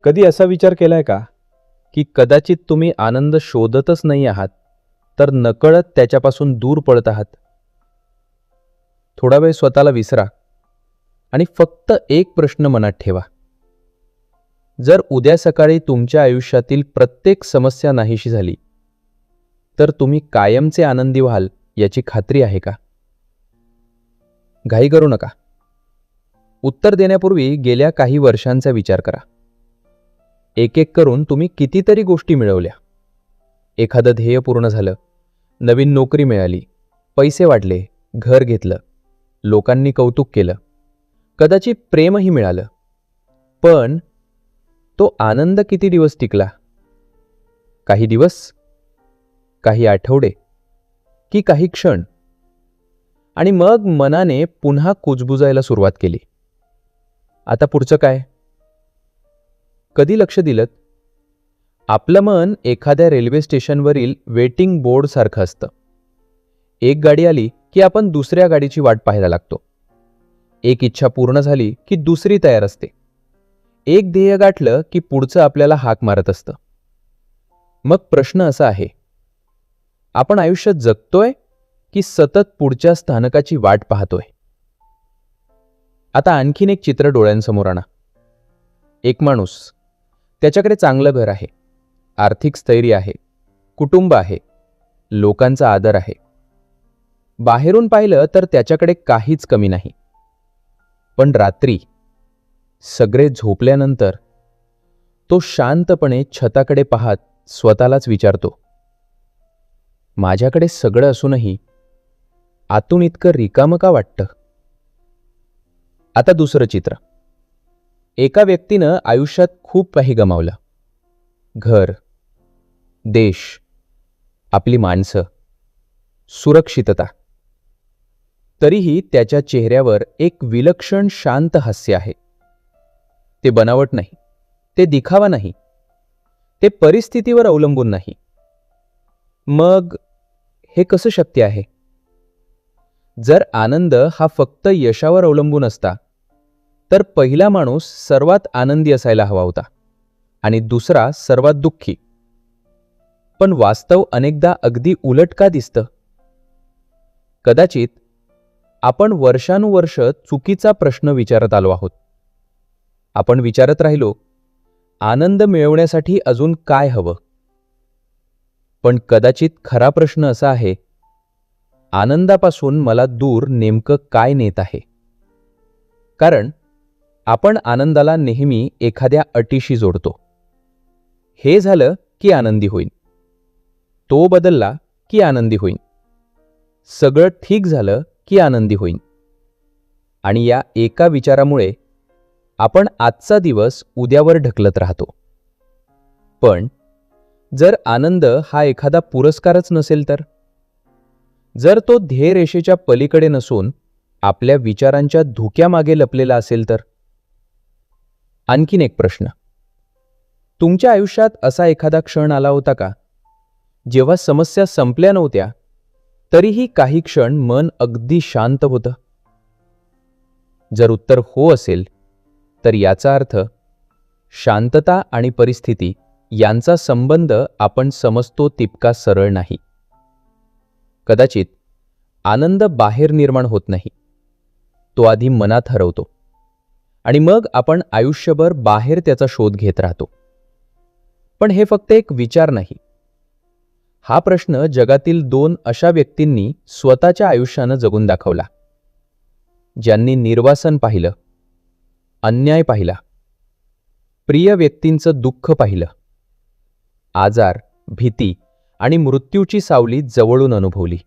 कधी असा विचार केलाय का की कदाचित तुम्ही आनंद शोधतच नाही आहात, तर नकळत त्याच्यापासून दूर पळत आहात? थोडा वेळ स्वतःला विसरा आणि फक्त एक प्रश्न मनात ठेवा. जर उद्या सकाळी तुमच्या आयुष्यातील प्रत्येक समस्या नाहीशी झाली, तर तुम्ही कायमचे आनंदी व्हाल याची खात्री आहे का? घाई करू नका. उत्तर देण्यापूर्वी गेल्या काही वर्षांचा विचार करा. एक एक करून तुम्ही कितीतरी गोष्टी मिळवल्या. एखादं ध्येय पूर्ण झालं, नवीन नोकरी मिळाली, पैसे वाढले, घर घेतलं, लोकांनी कौतुक केलं, कदाचित प्रेमही मिळालं. पण तो आनंद किती दिवस टिकला? काही दिवस, काही आठवडे, की काही क्षण? आणि मग मनाने पुन्हा कुजबुजायला सुरुवात केली. आता पुढचं काय? कधी लक्ष दिलत? आपलं मन एखाद्या रेल्वे स्टेशनवरील वेटिंग बोर्ड सारखं असतं. एक गाडी आली की आपण दुसऱ्या गाडीची वाट पाहायला लागतो. एक इच्छा पूर्ण झाली की दुसरी तयार असते. एक ध्येय गाठलं की पुढचं आपल्याला हाक मारत असतं. मग प्रश्न असा आहे, आपण आयुष्य जगतोय की सतत पुढच्या स्थानकाची वाट पाहतोय? आता आणखीन एक चित्र डोळ्यांसमोर आणा. एक माणूस, त्याच्याकडे चांगलं घर आहे, आर्थिक स्थैर्य आहे, कुटुंब आहे, लोकांचा आदर आहे. बाहेरून पाहिलं तर त्याच्याकडे काहीच कमी नाही. पण रात्री सगळे झोपल्यानंतर तो शांतपणे छताकडे पाहत स्वतःलाच विचारतो, माझ्याकडे सगळं असूनही आतून इतकं रिकामं का वाटतं? आता दुसरं चित्र. एका व्यक्तीनं आयुष्यात खूप काही गमावलं. घर, देश, आपली माणसं, सुरक्षितता. तरीही त्याच्या चेहऱ्यावर एक विलक्षण शांत हास्य आहे. ते बनावट नाही, ते दिखावा नाही, ते परिस्थितीवर अवलंबून नाही. मग हे कसं शक्य आहे? जर आनंद हा फक्त यशावर अवलंबून असता, तर पहिला माणूस सर्वात आनंदी असायला हवा होता आणि दुसरा सर्वात दुःखी. पण वास्तव अनेकदा अगदी उलट का दिसतं? कदाचित आपण वर्षानुवर्ष चुकीचा प्रश्न विचारत आलो आहोत. आपण विचारत राहिलो, आनंद मिळवण्यासाठी अजून काय हवं? पण कदाचित खरा प्रश्न असा आहे, आनंदापासून मला दूर नेमकं काय नेत आहे? कारण आपण आनंदाला नेहमी एखाद्या अटीशी जोडतो. हे झालं की आनंदी होईन, तो बदलला की आनंदी होईन, सगळं ठीक झालं की आनंदी होईन. आणि या एका विचारामुळे आपण आजचा दिवस उद्यावर ढकलत राहतो. पण जर आनंद हा एखादा पुरस्कारच नसेल तर? जर तो ध्येयरेषेच्या पलीकडे नसून आपल्या विचारांच्या धुक्यामागे लपलेला असेल तर? आणखीन एक प्रश्न. तुमच्या आयुष्यात असा एखादा क्षण आला होता का, जेव्हा समस्या संपल्या नव्हत्या, तरीही काही क्षण मन अगदी शांत होतं? जर उत्तर हो असेल, तर याचा अर्थ शांतता आणि परिस्थिती यांचा संबंध आपण समजतो तितका सरळ नाही. कदाचित आनंद बाहेर निर्माण होत नाही, तो आधी मनात हरवतो आणि मग आपण आयुष्यभर बाहेर त्याचा शोध घेत राहतो. पण हे फक्त एक विचार नाही. हा प्रश्न जगातील 2 अशा व्यक्तींनी स्वतःच्या आयुष्यानं जगून दाखवला, ज्यांनी निर्वासन पाहिलं, अन्याय पाहिला, प्रिय व्यक्तींचं दुःख पाहिलं, आजार, भीती आणि मृत्यूची सावली जवळून अनुभवली.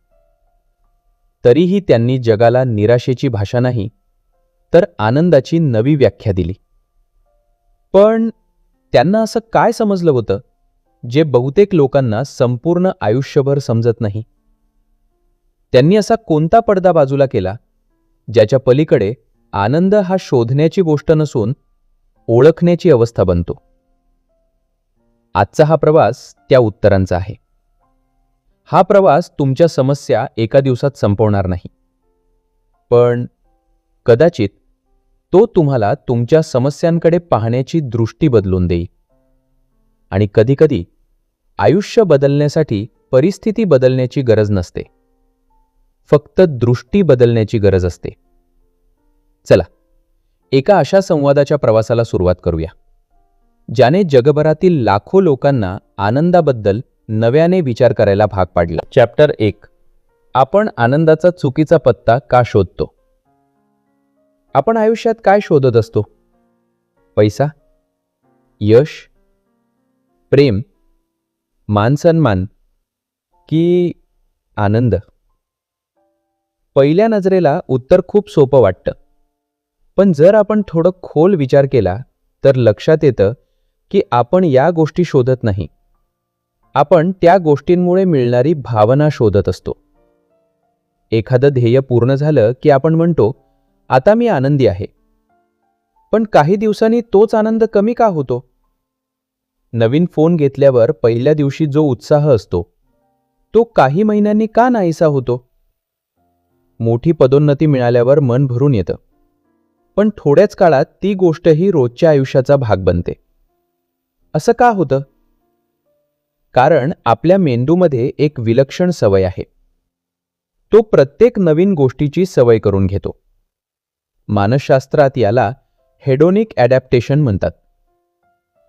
तरीही त्यांनी जगाला निराशेची भाषा नाही, तर आनंदाची नवी व्याख्या दिली. पण त्यांना असं काय समजलं होतं, जे बहुतेक लोकांना संपूर्ण आयुष्यभर समजत नाही? त्यांनी असा कोणता पडदा बाजूला केला, ज्याच्या पलीकडे आनंद हा शोधण्याची गोष्ट नसून ओळखण्याची अवस्था बनतो? आजचा हा प्रवास त्या उत्तरांचा आहे. हा प्रवास तुमच्या समस्या एका दिवसात संपवणार नाही, पण कदाचित तो तुम्हाला तुमच्या समस्यांकडे पाहण्याची दृष्टी बदलून देईल. आणि कधीकधी आयुष्य बदलण्यासाठी परिस्थिती बदलण्याची गरज नसते, फक्त दृष्टी बदलण्याची गरज असते. चला, एका अशा संवादाच्या प्रवासाला सुरुवात करूया, ज्याने जगभरातील लाखो लोकांना आनंदाबद्दल नव्याने विचार करायला भाग पाडला. चॅप्टर 1. आपण आनंदाचा चुकीचा पत्ता का शोधतो? आपण आयुष्यात काय शोधत असतो? पैसा, यश, प्रेम, मानसन्मान की आनंद? पहिल्या नजरेला उत्तर खूप सोपं वाटतं, पण जर आपण थोडं खोल विचार केला तर लक्षात येतं की आपण या गोष्टी शोधत नाही, आपण त्या गोष्टींमुळे मिळणारी भावना शोधत असतो. एखादं ध्येय पूर्ण झालं की आपण म्हणतो, आता मी आनंदी आहे. पण काही दिवसांनी तोच आनंद कमी का होतो? नवीन फोन घेतल्यावर पहिल्या दिवशी जो उत्साह असतो तो काही महिन्यांनी का नाहीसा होतो? मोठी पदोन्नती मिळाल्यावर मन भरून येतं, पण थोड्याच काळात ती गोष्टही रोजच्या आयुष्याचा भाग बनते. असं का होतं? कारण आपल्या मेंदूमध्ये एक विलक्षण सवय आहे. तो प्रत्येक नवीन गोष्टीची सवय करून घेतो. मानसशास्त्रात याला हेडोनिक ॲडॅप्टेशन म्हणतात.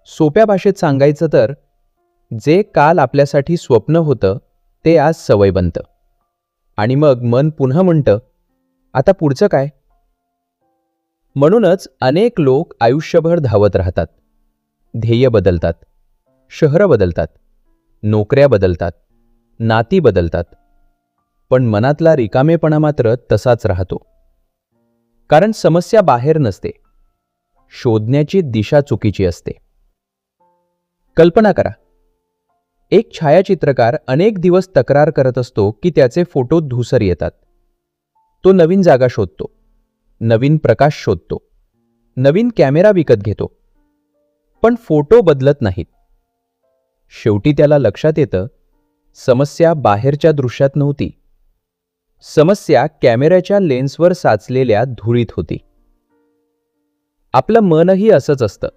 सोप्या भाषेत सांगायचं तर, जे काल आपल्यासाठी स्वप्न होतं ते आज सवय बनतं. आणि मग मन पुन्हा म्हणतं, आता पुढचं काय? म्हणूनच अनेक लोक आयुष्यभर धावत राहतात. ध्येय बदलतात, शहरं बदलतात, नोकऱ्या बदलतात, नाती बदलतात, पण मनातला रिकामेपणा मात्र तसाच राहतो. कारण समस्या बाहेर नसते, शोधण्याची दिशा चुकीची असते. कल्पना करा, एक छायाचित्रकार अनेक दिवस तक्रार करत असतो की त्याचे फोटो धूसर येतात. तो नवीन जागा शोधतो, नवीन प्रकाश शोधतो, नवीन कॅमेरा विकत घेतो, पण फोटो बदलत नाहीत. शेवटी त्याला लक्षात येतं, समस्या बाहेरच्या दृश्यात नव्हती, समस्या कॅमेऱ्याच्या लेन्सवर साचलेल्या धुळीत होती. आपलं मनही असंच असतं.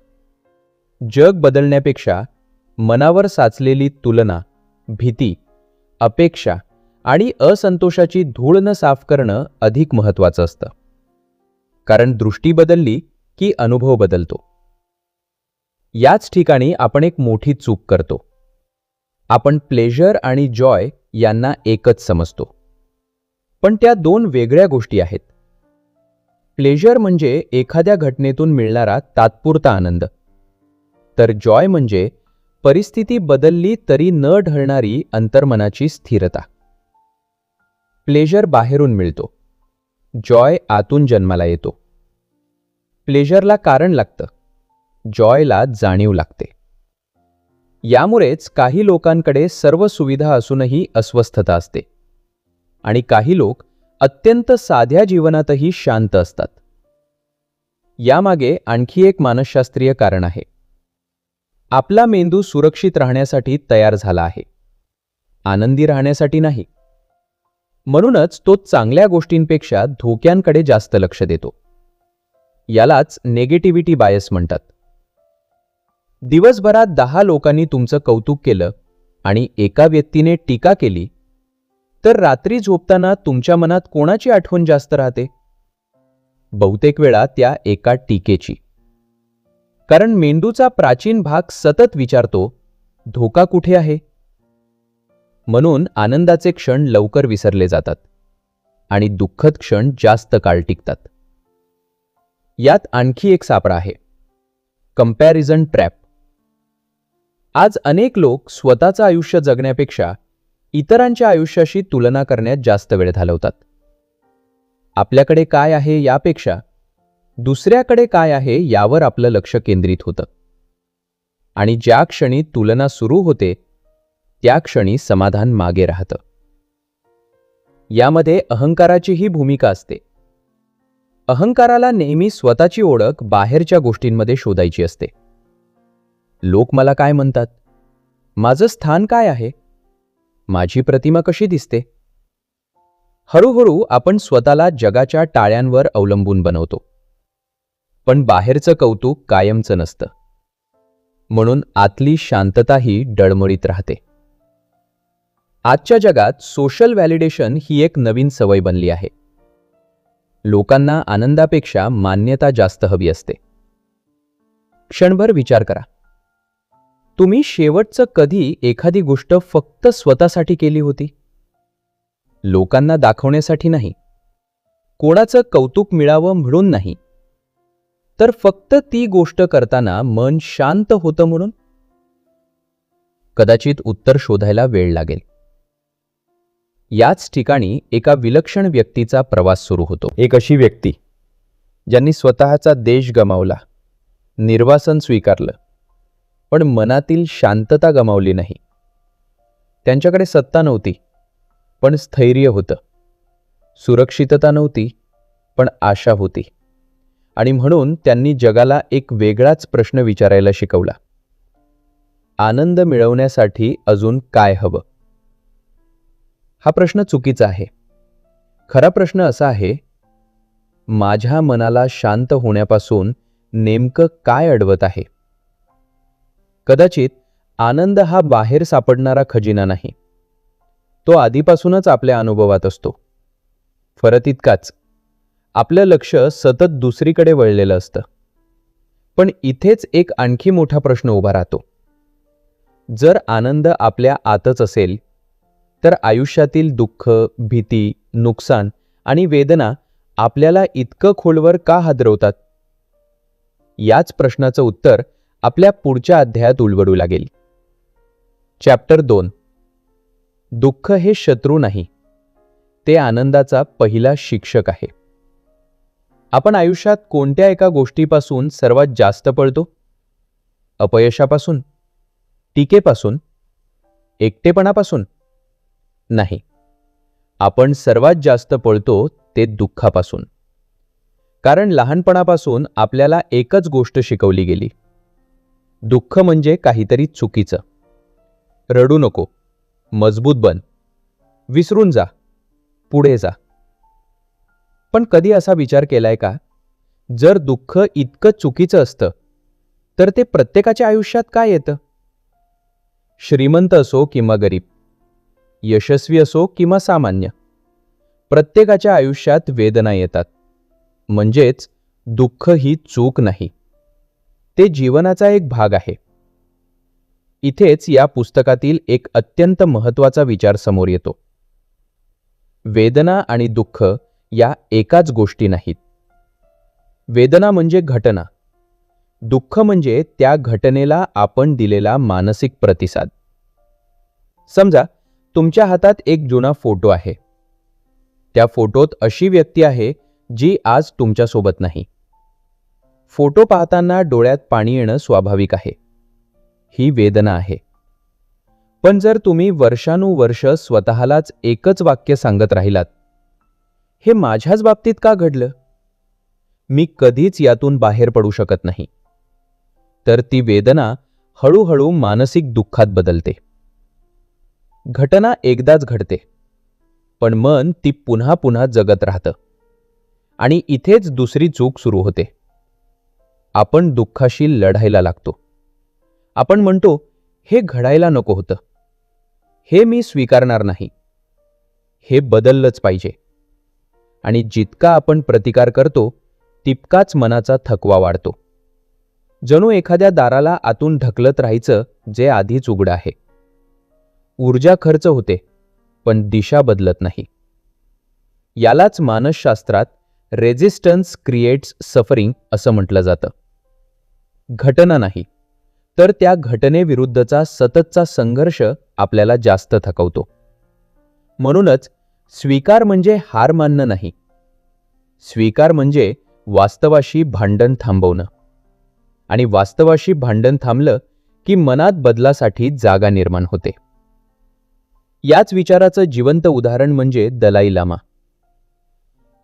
जग बदलण्यापेक्षा मनावर साचलेली तुलना, भीती, अपेक्षा आणि असंतोषाची धूळ न साफ करणं अधिक महत्त्वाचं असतं. कारण दृष्टी बदलली की अनुभव बदलतो. याच ठिकाणी आपण एक मोठी चूक करतो. आपण प्लेजर आणि जॉय यांना एकच समजतो, पण त्या दोन वेगळ्या गोष्टी आहेत. प्लेजर म्हणजे एखाद्या घटनेतून मिळणारा तात्पुरता आनंद, तर जॉय म्हणजे परिस्थिती बदलली तरी न ढळणारी अंतर्मनाची स्थिरता. प्लेजर बाहेरून मिळतो, जॉय आतून जन्माला येतो. प्लेजरला कारण लागतं, जॉयला जाणीव लागते. यामुळेच काही लोकांकडे सर्व सुविधा असूनही अस्वस्थता असते आणि काही लोक अत्यंत साध्या जीवनातही शांत असतात. यामागे आणखी एक मानसशास्त्रीय कारण आहे. आपला मेंदू सुरक्षित राहण्यासाठी तयार झाला आहे, आनंदी राहण्यासाठी नाही. म्हणूनच तो चांगल्या गोष्टींपेक्षा धोक्यांकडे जास्त लक्ष देतो. यालाच नेगेटिव्हिटी बायस म्हणतात. दिवसभरात 10 लोकांनी तुमचं कौतुक केलं आणि एका व्यक्तीने टीका केली, तर रात्री झोपताना तुमच्या मनात कोणाची आठवण जास्त राहते? बहुतेक वेळा त्या एका टीकेची. कारण मेंदूचा प्राचीन भाग सतत विचारतो, धोका कुठे आहे? म्हणून आनंदाचे क्षण लवकर विसरले जातात आणि दुःखद क्षण जास्त काळ टिकतात. यात आणखी एक सापळा आहे, कंपॅरिझन ट्रॅप. आज अनेक लोक स्वतःचं आयुष्य जगण्यापेक्षा इतरांच्या आयुष्याशी तुलना करण्यात जास्त वेळ घालवतात. आपल्याकडे काय आहे यापेक्षा दुसऱ्याकडे काय आहे यावर आपलं लक्ष केंद्रित होतं. आणि ज्या क्षणी तुलना सुरू होते त्या क्षणी समाधान मागे राहतं. यामध्ये अहंकाराचीही भूमिका असते. अहंकाराला नेहमी स्वतःची ओळख बाहेरच्या गोष्टींमध्ये शोधायची असते. लोक मला काय म्हणतात? माझं स्थान काय आहे? माझी प्रतिमा कशी दिसते? हळूहळू आपण स्वतःला जगाच्या टाळ्यांवर अवलंबून बनवतो. पण बाहेरचं कौतुक कायमचं नसतं. म्हणून आतली शांतताही डळमळीत राहते. आजच्या जगात सोशल व्हॅलिडेशन ही एक नवीन सवय बनली आहे. लोकांना आनंदापेक्षा मान्यता जास्त हवी असते. क्षणभर विचार करा, तुम्ही शेवटचं कधी एखादी गोष्ट फक्त स्वतःसाठी केली होती? लोकांना दाखवण्यासाठी नाही, कोणाचं कौतुक मिळावं म्हणून नाही, तर फक्त ती गोष्ट करताना मन शांत होतं म्हणून? कदाचित उत्तर शोधायला वेळ लागेल. याच ठिकाणी एका विलक्षण व्यक्तीचा प्रवास सुरू होतो. एक अशी व्यक्ती ज्यांनी स्वतःचा देश गमावला, निर्वासन स्वीकारलं, पण मनातील शांतता गमावली नाही. त्यांच्याकडे सत्ता नव्हती, पण स्थैर्य होतं. सुरक्षितता नव्हती, पण आशा होती. आणि म्हणून त्यांनी जगाला एक वेगळाच प्रश्न विचारायला शिकवला. आनंद मिळवण्यासाठी अजून काय हवं? हा प्रश्न चुकीचा आहे. खरा प्रश्न असा आहे, माझ्या मनाला शांत होण्यापासून नेमकं काय अडवत आहे? कदाचित आनंद हा बाहेर सापडणारा खजिना नाही, तो आधीपासूनच आपल्या अनुभवात असतो. फरक इतकाच, आपलं लक्ष सतत दुसरीकडे वळलेलं असतं. पण इथेच एक आणखी मोठा प्रश्न उभा राहतो. जर आनंद आपल्या आतच असेल, तर आयुष्यातील दुःख, भीती, नुकसान आणि वेदना आपल्याला इतकं खोलवर का हादरवतात? याच प्रश्नाचं उत्तर आपल्या पुढच्या अध्यायात उलगडू लागेल. चॅप्टर 2. दुःख हे शत्रू नाही, ते आनंदाचा पहिला शिक्षक आहे. आपण आयुष्यात कोणत्या एका गोष्टीपासून सर्वात जास्त पळतो? अपयशापासून? टीकेपासून? एकटेपणापासून? नाही, आपण सर्वात जास्त पळतो ते दुःखापासून. कारण लहानपणापासून आपल्याला एकच गोष्ट शिकवली गेली, दुःख म्हणजे काहीतरी चुकीचं. रडू नको, मजबूत बन, विसरून जा, पुढे जा. पण कधी असा विचार केलाय का, जर दुःख इतकं चुकीचं असतं तर ते प्रत्येकाच्या आयुष्यात काय येतं? श्रीमंत असो किंवा गरीब, यशस्वी असो किंवा सामान्य, प्रत्येकाच्या आयुष्यात वेदना येतात. म्हणजेच दुःख ही चूक नाही, ते जीवनाचा एक भाग आहे. इथेच या पुस्तकातील एक अत्यंत महत्त्वाचा विचार समोर येतो. वेदना आणि दुःख या एकाच गोष्टी नाहीत. वेदना म्हणजे घटना, दुःख म्हणजे त्या घटनेला आपण दिलेला मानसिक प्रतिसाद. समजा तुमच्या हातात एक जुना फोटो आहे. त्या फोटोत अशी व्यक्ती आहे जी आज तुमच्यासोबत नाही. फोटो पाहताना डोळ्यात पाणी येणं स्वाभाविक आहे. ही वेदना आहे. पण जर तुम्ही वर्षानुवर्ष स्वतःलाच एकच वाक्य सांगत राहिलात, हे माझ्याच बाबतीत का घडलं? मी कधीच यातून बाहेर पडू शकत नाही, तर ती वेदना हळूहळू मानसिक दुःखात बदलते. घटना एकदाच घडते, पण मन ती पुन्हा पुन्हा जगत राहतं. आणि इथेच दुसरी चूक सुरू होते. आपण दुःखाशी लढायला लागतो. आपण म्हणतो, हे घडायला नको होतं, हे मी स्वीकारणार नाही, हे बदललंच पाहिजे. आणि जितका आपण प्रतिकार करतो, तितकाच मनाचा थकवा वाढतो. जणू एखाद्या दाराला आतून ढकलत राहायचं जे आधीच उघडं आहे. ऊर्जा खर्च होते, पण दिशा बदलत नाही. यालाच मानसशास्त्रात रेझिस्टन्स क्रिएट्स सफरिंग असं म्हटलं जातं. घटना नाही, तर त्या घटनेविरुद्धचा सततचा संघर्ष आपल्याला जास्त थकवतो. म्हणूनच स्वीकार म्हणजे हार मानणं नाही. स्वीकार म्हणजे वास्तवाशी भांडण थांबवणं. आणि वास्तवाशी भांडण थांबलं की मनात बदलासाठी जागा निर्माण होते. याच विचाराचं जिवंत उदाहरण म्हणजे दलाई लामा.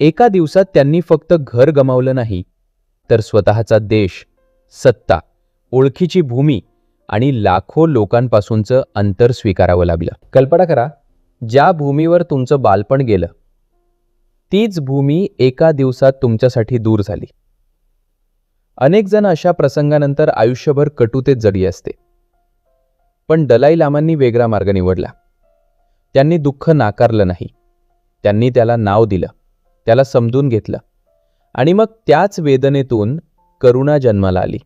एका दिवसात त्यांनी फक्त घर गमावलं नाही, तर स्वतःचा देश, सत्ता, ओळखीची भूमी आणि लाखो लोकांपासूनचं अंतर स्वीकारावं लागलं. कल्पना करा, ज्या भूमीवर तुमचं बालपण गेलं, तीच भूमी एका दिवसात तुमच्यासाठी दूर झाली. अनेक जण अशा प्रसंगानंतर आयुष्यभर कटुतेत जडली असते. पण दलाई लामांनी वेगळा मार्ग निवडला. त्यांनी दुःख नाकारलं नाही. त्यांनी त्याला नाव दिलं, त्याला समजून घेतलं आणि मग त्याच वेदनेतून करुणा जन्माला आली.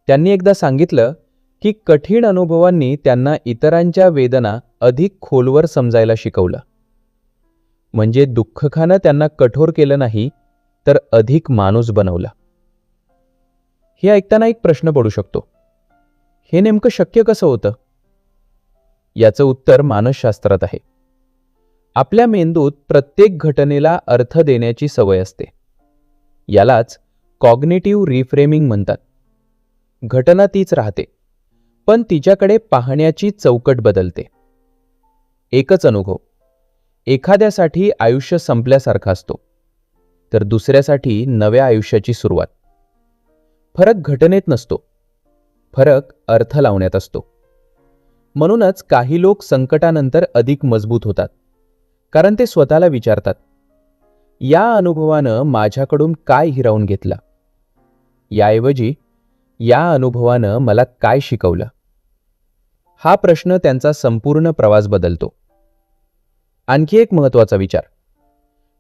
त्यांनी एकदा सांगितलं की कठीण अनुभवांनी त्यांना इतरांच्या वेदना अधिक खोलवर समजायला शिकवलं. म्हणजे दुःखानं त्यांना कठोर केलं नाही, तर अधिक माणूस बनवला. हे ऐकताना एक प्रश्न पडू शकतो, हे नेमकं शक्य कसं होतं? याचं उत्तर मानसशास्त्रात आहे. आपल्या मेंदूत प्रत्येक घटनेला अर्थ देण्याची सवय असते. यालाच कॉग्निटिव्ह रिफ्रेमिंग म्हणतात. घटना तीच राहते, पण तिच्याकडे पाहण्याची चौकट बदलते. एकच अनुभव एखाद्यासाठी आयुष्य संपल्यासारखा असतो, तर दुसऱ्यासाठी नव्या आयुष्याची सुरुवात. फरक घटनेत नसतो, फरक अर्थ लावण्यात असतो. म्हणूनच काही लोक संकटानंतर अधिक मजबूत होतात, कारण ते स्वतःला विचारतात, या अनुभवानं माझ्याकडून काय हिरावून घेतलं, याऐवजी या अनुभवानं मला काय शिकवलं. हा प्रश्न त्यांचा संपूर्ण प्रवास बदलतो. आणखी एक महत्त्वाचा विचार,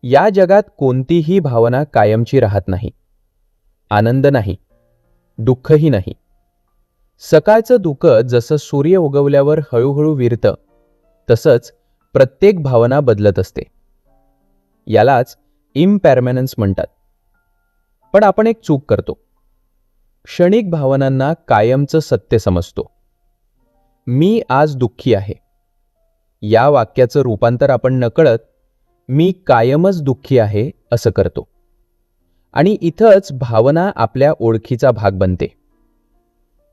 या जगात कोणतीही भावना कायमची राहत नाही. आनंद नाही, दुःखही नाही. सकाळचं दुःख जसं सूर्य उगवल्यावर हळूहळू विरतं, तसंच प्रत्येक भावना बदलत असते. यालाच इम्परमॅनन्स म्हणतात. पण आपण एक चूक करतो. क्षणिक भावनांना कायमचं सत्य समजतो. मी आज दुःखी आहे, या वाक्याचं रूपांतर आपण नकळत मी कायमच दुःखी आहे असं करतो. आणि इथंच भावना आपल्या ओळखीचा भाग बनते.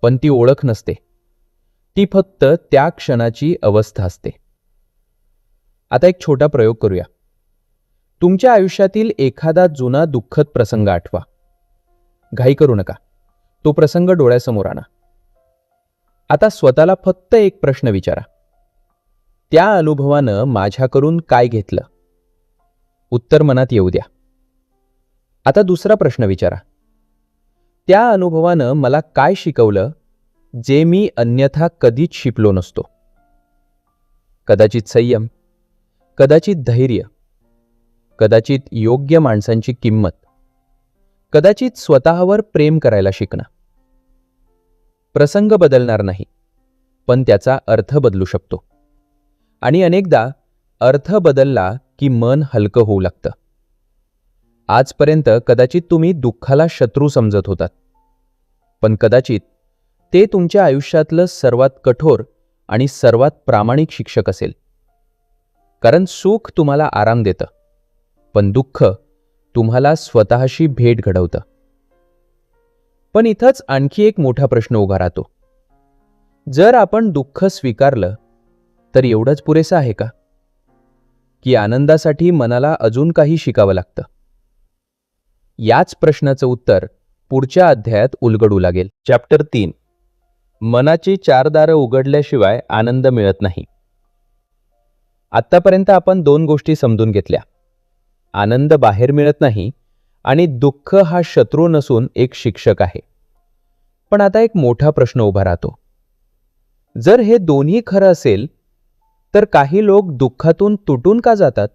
पण ती ओळख नसते, ती फक्त त्या क्षणाची अवस्था असते. आता एक छोटा प्रयोग करूया. तुमच्या आयुष्यातील एखादा जुना दुःखद प्रसंग आठवा. घाई करू नका, तो प्रसंग डोळ्यासमोर आणा. आता स्वतःला फक्त एक प्रश्न विचारा, त्या अनुभवानं माझ्याकडून काय घेतलं? उत्तर मनात येऊ द्या. आता दुसरा प्रश्न विचारा, त्या अनुभवानं मला काय शिकवलं जे मी अन्यथा कधीच शिकलो नसतो? कदाचित संयम, कदाचित धैर्य, कदाचित योग्य माणसांची किंमत, कदाचित स्वतःवर प्रेम करायला शिकणं. प्रसंग बदलणार नाही, पण त्याचा अर्थ बदलू शकतो. आणि अनेकदा अर्थ बदलला की मन हलकं होऊ लागतं. आजपर्यंत कदाचित तुम्ही दुःखाला शत्रू समजत होतात, पण कदाचित ते तुमच्या आयुष्यातलं सर्वात कठोर आणि सर्वात प्रामाणिक शिक्षक असेल. कारण सुख तुम्हाला आराम देतं, पण दुःख तुम्हाला स्वतःशी भेट घडवतं. पण इथंच आणखी एक मोठा प्रश्न उभा राहतो. जर आपण दुःख स्वीकारलं तर एवढंच पुरेसं आहे का? की आनंदासाठी मनाला अजून काही शिकावं लागतं? याच प्रश्नाचं उत्तर पुढच्या अध्यायात उलगडू लागेल. चॅप्टर 3, मनाची 4 दारं उघडल्याशिवाय आनंद मिळत नाही. आत्तापर्यंत आपण 2 गोष्टी समजून घेतल्या. आनंद बाहेर मिळत नाही आणि दुःख हा शत्रू नसून एक शिक्षक आहे. पण आता एक मोठा प्रश्न उभा राहतो. जर हे दोन्ही खरं असेल तर काही लोक दुःखातून तुटून का जातात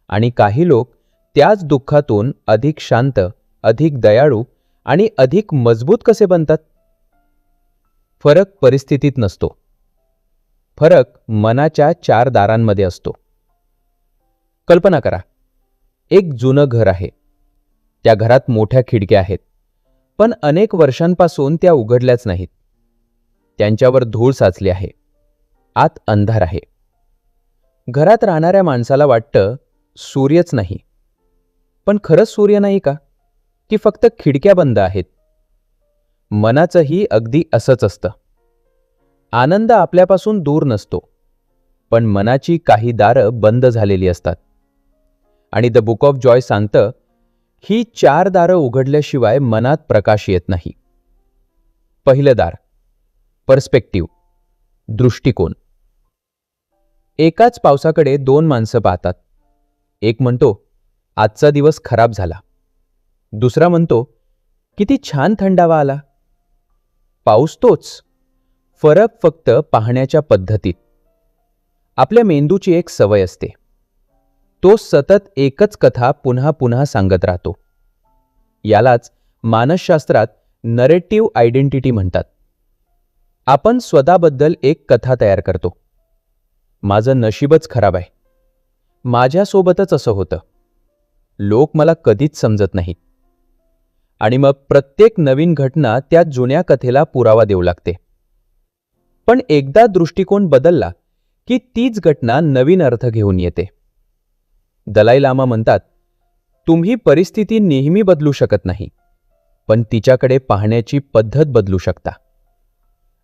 आणि काही लोक त्याच दुःखातून अधिक शांत, अधिक दयाळू आणि अधिक मजबूत कसे बनतात? फरक परिस्थितीत नसतो, फरक मनाच्या 4 दारांमध्ये असतो. कल्पना करा, एक जुनं घर आहे. त्या घरात मोठ्या खिडक्या आहेत, पण अनेक वर्षांपासून त्या उघडल्याच नाहीत. त्यांच्यावर धूळ साचली आहे, आत अंधार आहे. घरात राहणाऱ्या माणसाला वाटतं सूर्यच नाही. पण खरंच सूर्य नाही का? की फक्त खिडक्या बंद आहेत? मनाचंही अगदी असंच असतं. आनंद आपल्यापासून दूर नसतो, पण मनाची काही दारं बंद झालेली असतात. आणि द बुक ऑफ जॉय सांगतं, ही 4 दारं उघडल्याशिवाय मनात प्रकाश येत नाही. पहिलं दार, पर्स्पेक्टिव्ह, दृष्टिकोन. एकाच पावसाकडे 2 माणसं पाहतात. एक म्हणतो, आजचा दिवस खराब झाला. दुसरा म्हणतो, किती छान थंडावा आला. पाऊस तोच, फरक फक्त पाहण्याच्या पद्धतीत. आपल्या मेंदूची एक सवय असते. तो सतत एकच कथा पुन्हा पुन्हा सांगत राहतो. यालाच मानसशास्त्रात नरेटिव्ह आयडेंटिटी म्हणतात. आपण स्वतःबद्दल एक कथा तयार करतो. माझं नशीबच खराब आहे, माझ्यासोबतच असं होतं, लोक मला कधीच समजत नाहीत. आणि मग प्रत्येक नवीन घटना त्या जुन्या कथेला पुरावा देऊ लागते. पण एकदा दृष्टिकोन बदलला की तीच घटना नवीन अर्थ घेऊन येते. दलाई लामा म्हणतात, तुम्ही परिस्थिती नेहमी बदलू शकत नाही, पण तिच्याकडे पाहण्याची पद्धत बदलू शकता.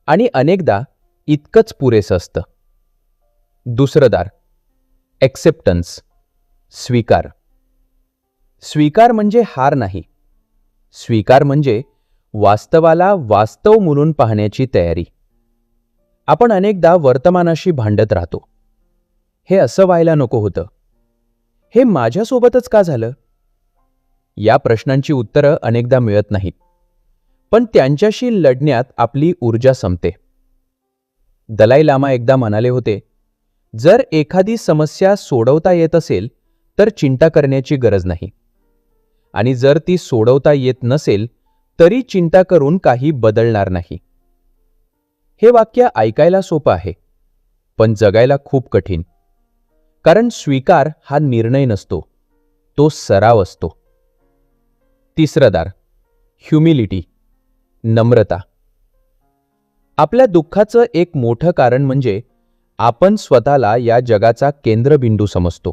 आणि अनेकदा इतकंच पुरेसं असतं. दुसरं दार, एक्सेप्टन्स, स्वीकार. स्वीकार म्हणजे हार नाही. स्वीकार म्हणजे वास्तवाला वास्तव म्हणून पाहण्याची तयारी. आपण अनेकदा वर्तमानाशी भांडत राहतो. हे असं व्हायला नको होतं, हे माझ्यासोबतच का झालं? या प्रश्नांची उत्तरं अनेकदा मिळत नाहीत, पण त्यांच्याशी लढण्यात आपली ऊर्जा संपते. दलाई लामा एकदा म्हणाले होते, जर एखादी समस्या सोडवता येत असेल तर चिंता करण्याची गरज नाही, आणि जर ती सोडवता येत नसेल तरी चिंता करून काही बदलणार नाही. हे वाक्य ऐकायला सोपं आहे, पण जगायला खूप कठीण. कारण स्वीकार हा निर्णय नसतो, तो सराव असतो. तिसरं दार, ह्युमिलिटी, नम्रता. आपल्या दुःखाचं एक मोठं कारण म्हणजे आपण स्वतःला या जगाचा केंद्रबिंदू समजतो.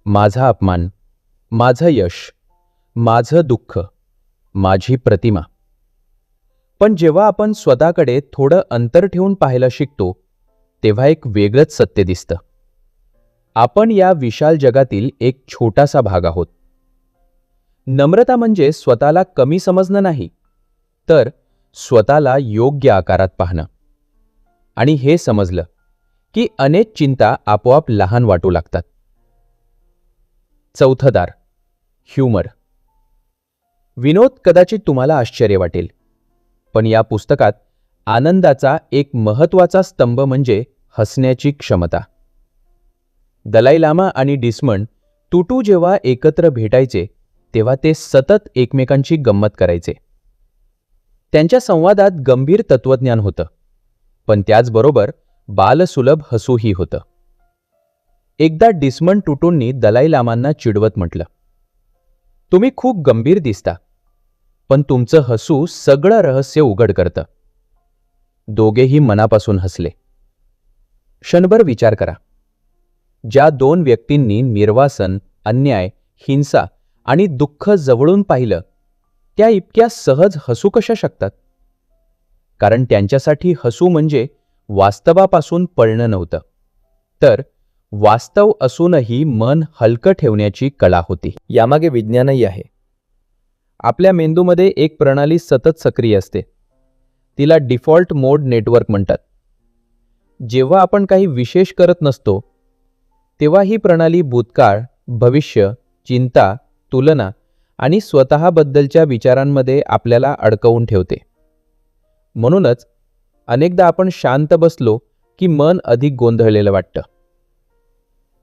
माझा अपमान, माझं यश, माझं दुःख, माझी प्रतिमा. पण जेव्हा आपण स्वतःकडे थोडं अंतर ठेवून पाहायला शिकतो, तेव्हा एक वेगळंच सत्य दिसतं. आपण या विशाल जगातील एक छोटासा भाग आहोत. नम्रता म्हणजे स्वतःला कमी समजणं नाही, तर स्वतःला योग्य आकारात पाहणं. आणि हे समजलं की अनेक चिंता आपोआप लहान वाटू लागतात. चौथं दार, ह्युमर. विनोद कदाचित तुम्हाला आश्चर्य वाटेल, पण या पुस्तकात आनंदाचा एक महत्त्वाचा स्तंभ म्हणजे हसण्याची क्षमता. दलाई लामा आणि डिसमंड टुटू जेव्हा एकत्र भेटायचे तेव्हा ते सतत एकमेकांची गंमत करायचे. त्यांच्या संवादात गंभीर तत्वज्ञान होतं, पण त्याचबरोबर बालसुलभ हसूही होतं. एकदा डिसमंड टुटूंनी दलाई लामांना चिडवत म्हटलं, तुम्ही खूप गंभीर दिसता, पण तुमचं हसू सगळं रहस्य उघड करतं. दोघेही मनापासून हसले. क्षणभर विचार करा, ज्या दोन व्यक्तींनी निर्वासन, अन्याय, हिंसा आणि दुःख जवळून पाहिलं, त्या इतक्या सहज हसू कशा शकतात? कारण त्यांच्यासाठी हसू म्हणजे वास्तवापासून पळणं नव्हतं, तर वास्तव असूनही मन हलकं ठेवण्याची कला होती. यामागे विज्ञानही आहे. आपल्या मेंदूमध्ये एक प्रणाली सतत सक्रिय असते, तिला डिफॉल्ट मोड नेटवर्क म्हणतात. जेव्हा आपण काही विशेष करत नसतो तेव्हा ही प्रणाली भूतकाळ, भविष्य, चिंता, तुलना आणि स्वतःबद्दलच्या विचारांमध्ये आपल्याला अडकवून ठेवते. म्हणूनच अनेकदा आपण शांत बसलो की मन अधिक गोंधळलेलं वाटतं.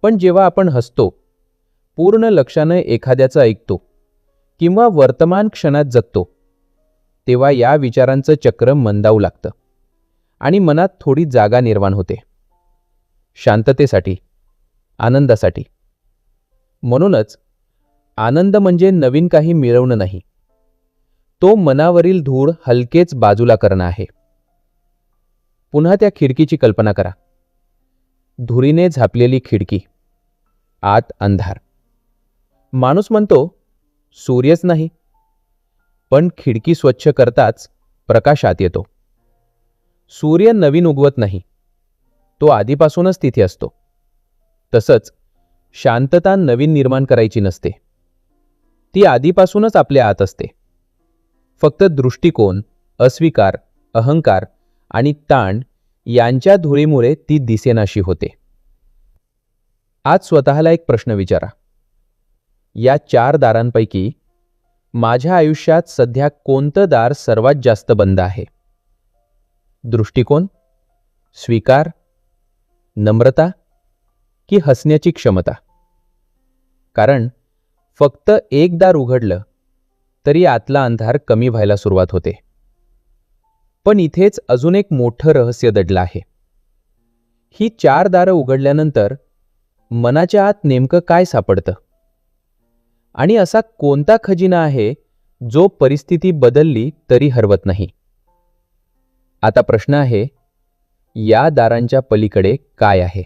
पण जेव्हा आपण हसतो, पूर्ण लक्षाने एखाद्याचं ऐकतो किंवा वर्तमान क्षणात जगतो, तेव्हा या विचारांचं चक्र मंदावू लागतं आणि मनात थोडी जागा निर्माण होते, शांततेसाठी, आनंदासाठी. म्हणूनच आनंद म्हणजे नवीन काही मिळवणं नाही, तो मनावरील धूळ हलकेच बाजूला करणं आहे. पुन्हा त्या खिडकीची कल्पना करा. धुळीने झापलेली खिडकी, आत अंधार. माणूस म्हणतो, सूर्यच नाही, पण खिडकी स्वच्छ करताच प्रकाश आत येतो. सूर्य नवीन उगवत नाही, तो आधीपासूनच तिथे असतो. तसंच शांतता नवीन निर्माण करायची नसते, ती आधीपासूनच आपल्या आत असते. फक्त दृष्टिकोन, अस्वीकार, अहंकार आणि ताण यांच्या धुळीमुळे ती दिसेनाशी होते. आज स्वतःला एक प्रश्न विचारा. या 4 दारांपैकी माझ्या आयुष्यात सध्या कोणतं दार सर्वात जास्त बंद आहे? दृष्टिकोन, स्वीकार, नम्रता की हसण्याची क्षमता? कारण फक्त एक दार उघडलं तरी आतला अंधार कमी व्हायला सुरुवात होते. पण इथेच अजून एक मोठं रहस्य दडलं आहे. ही 4 दारं उघडल्यानंतर मनाच्या आत नेमकं काय सापडतं? आणि असा कोणता खजिना आहे जो परिस्थिती बदलली तरी हरवत नाही? आता प्रश्न आहे, या दारांच्या पलीकडे काय आहे?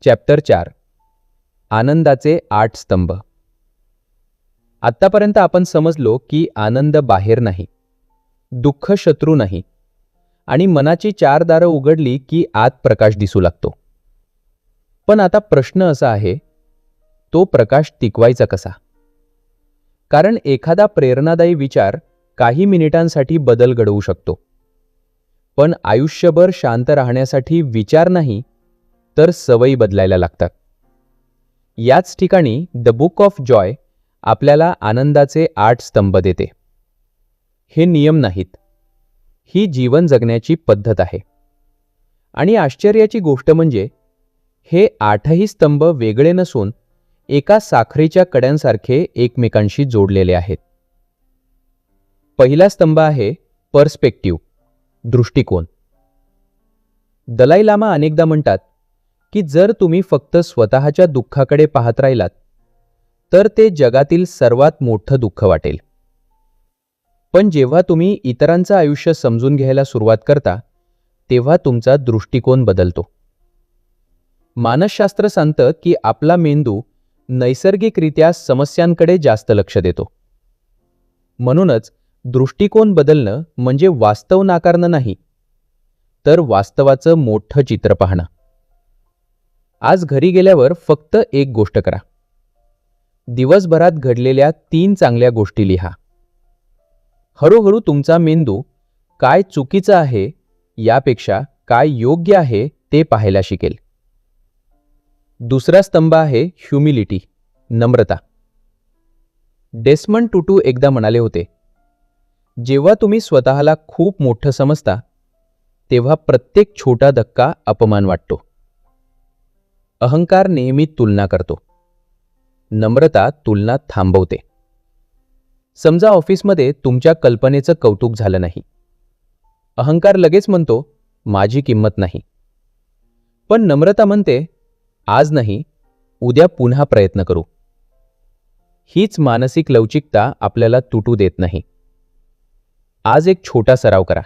चॅप्टर 4, आनंदाचे 8 स्तंभ. आत्तापर्यंत आपण समजलो की आनंद बाहेर नाही, दुःख शत्रू नाही, आणि मनाची 4 दारं उघडली की आत प्रकाश दिसू लागतो. पण आता प्रश्न असा आहे, तो प्रकाश टिकवायचा कसा? कारण एखादा प्रेरणादायी विचार काही मिनिटांसाठी बदल घडवू शकतो, पण आयुष्यभर शांत राहण्यासाठी विचार नाही तर सवयी बदलायला लागतात. याच ठिकाणी द बुक ऑफ जॉय आपल्याला आनंदाचे 8 स्तंभ देते. हे नियम नाहीत, ही जीवन जगण्याची पद्धत आहे. आणि आश्चर्याची गोष्ट म्हणजे हे 8ही स्तंभ वेगळे नसून एका साखरेच्या कड्यांसारखे एकमेकांशी जोडलेले आहेत. पहिला स्तंभ आहे पर्स्पेक्टिव्ह, दृष्टिकोन. दलाई लामा अनेकदा म्हणतात की जर तुम्ही फक्त स्वतःच्या दुःखाकडे पाहत राहिलात तर ते जगातील सर्वात मोठं दुःख वाटेल. पण जेव्हा तुम्ही इतरांचं आयुष्य समजून घ्यायला सुरुवात करता तेव्हा तुमचा दृष्टिकोन बदलतो. मानसशास्त्र सांगतं की आपला मेंदू नैसर्गिकरित्या समस्यांकडे जास्त लक्ष देतो. म्हणूनच दृष्टिकोन बदलणं म्हणजे वास्तव नाकारणं नाही, तर वास्तवाचं मोठं चित्र पाहणं. आज घरी गेल्यावर फक्त एक गोष्ट करा. दिवसभरात घडलेल्या 3 चांगल्या गोष्टी लिहा. हळूहळू तुमचा मेंदू काय चुकीचं आहे यापेक्षा काय योग्य आहे ते पाहायला शिकेल. दुसरा स्तंभ आहे ह्युमिलिटी, नम्रता. डेसमंड टुटू एकदा म्हणाले होते, जेव्हा तुम्ही स्वतःला खूप मोठं समजता तेव्हा प्रत्येक छोटा धक्का अपमान वाटतो. अहंकार नेहमी तुलना करतो, नम्रता तुलना थांबवते. समजा ऑफिसमध्ये तुमच्या कल्पनेचं कौतुक झालं नाही. अहंकार लगेच म्हणतो, माझी किंमत नाही. पण नम्रता म्हणते, आज नाही, उद्या पुन्हा प्रयत्न करू. हीच मानसिक लवचिकता आपल्याला तुटू देत नाही. आज एक छोटा सराव करा.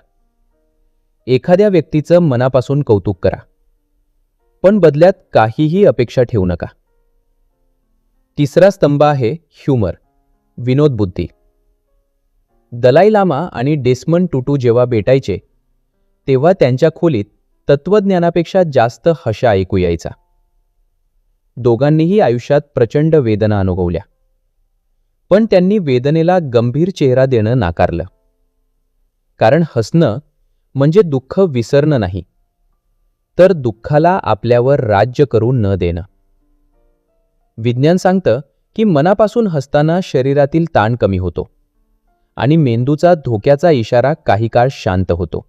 एखाद्या व्यक्तीचं मनापासून कौतुक करा, पण बदल्यात काहीही अपेक्षा ठेवू नका. तिसरा स्तंभ आहे ह्युमर, विनोदबुद्धी. दलाई लामा आणि डेसमंड टुटू जेव्हा भेटायचे तेव्हा त्यांच्या खोलीत तत्वज्ञानापेक्षा जास्त हशा ऐकू यायचा. दोघांनीही आयुष्यात प्रचंड वेदना अनुभवल्या, पण त्यांनी वेदनेला गंभीर चेहरा देणं नाकारलं. कारण हसणं म्हणजे दुःख विसरणं नाही, तर दुःखाला आपल्यावर राज्य करू न देणं. विज्ञान सांगतं की मनापासून हसताना शरीरातील ताण कमी होतो आणि मेंदूचा धोक्याचा इशारा काही काळ शांत होतो.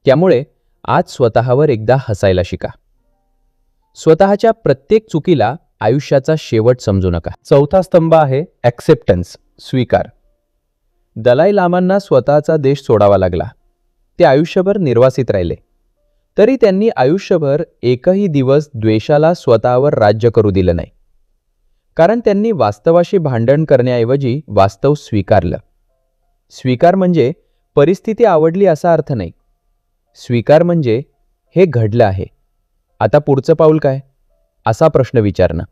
त्यामुळे आज स्वतःवर एकदा हसायला शिका. स्वतःच्या प्रत्येक चुकीला आयुष्याचा शेवट समजू नका. चौथा स्तंभ आहे ॲक्सेप्टन्स, स्वीकार. दलाई लामांना स्वतःचा देश सोडावा लागला. ते आयुष्यभर निर्वासित राहिले. तरी त्यांनी आयुष्यभर एकही दिवस द्वेषाला स्वतःवर राज्य करू दिलं नाही. कारण त्यांनी वास्तवाशी भांडण करण्याऐवजी वास्तव स्वीकारलं. स्वीकार म्हणजे परिस्थिती आवडली असा अर्थ नाही. स्वीकार म्हणजे हे घडलं आहे, आता पुढचं पाऊल काय, असा प्रश्न विचारणं.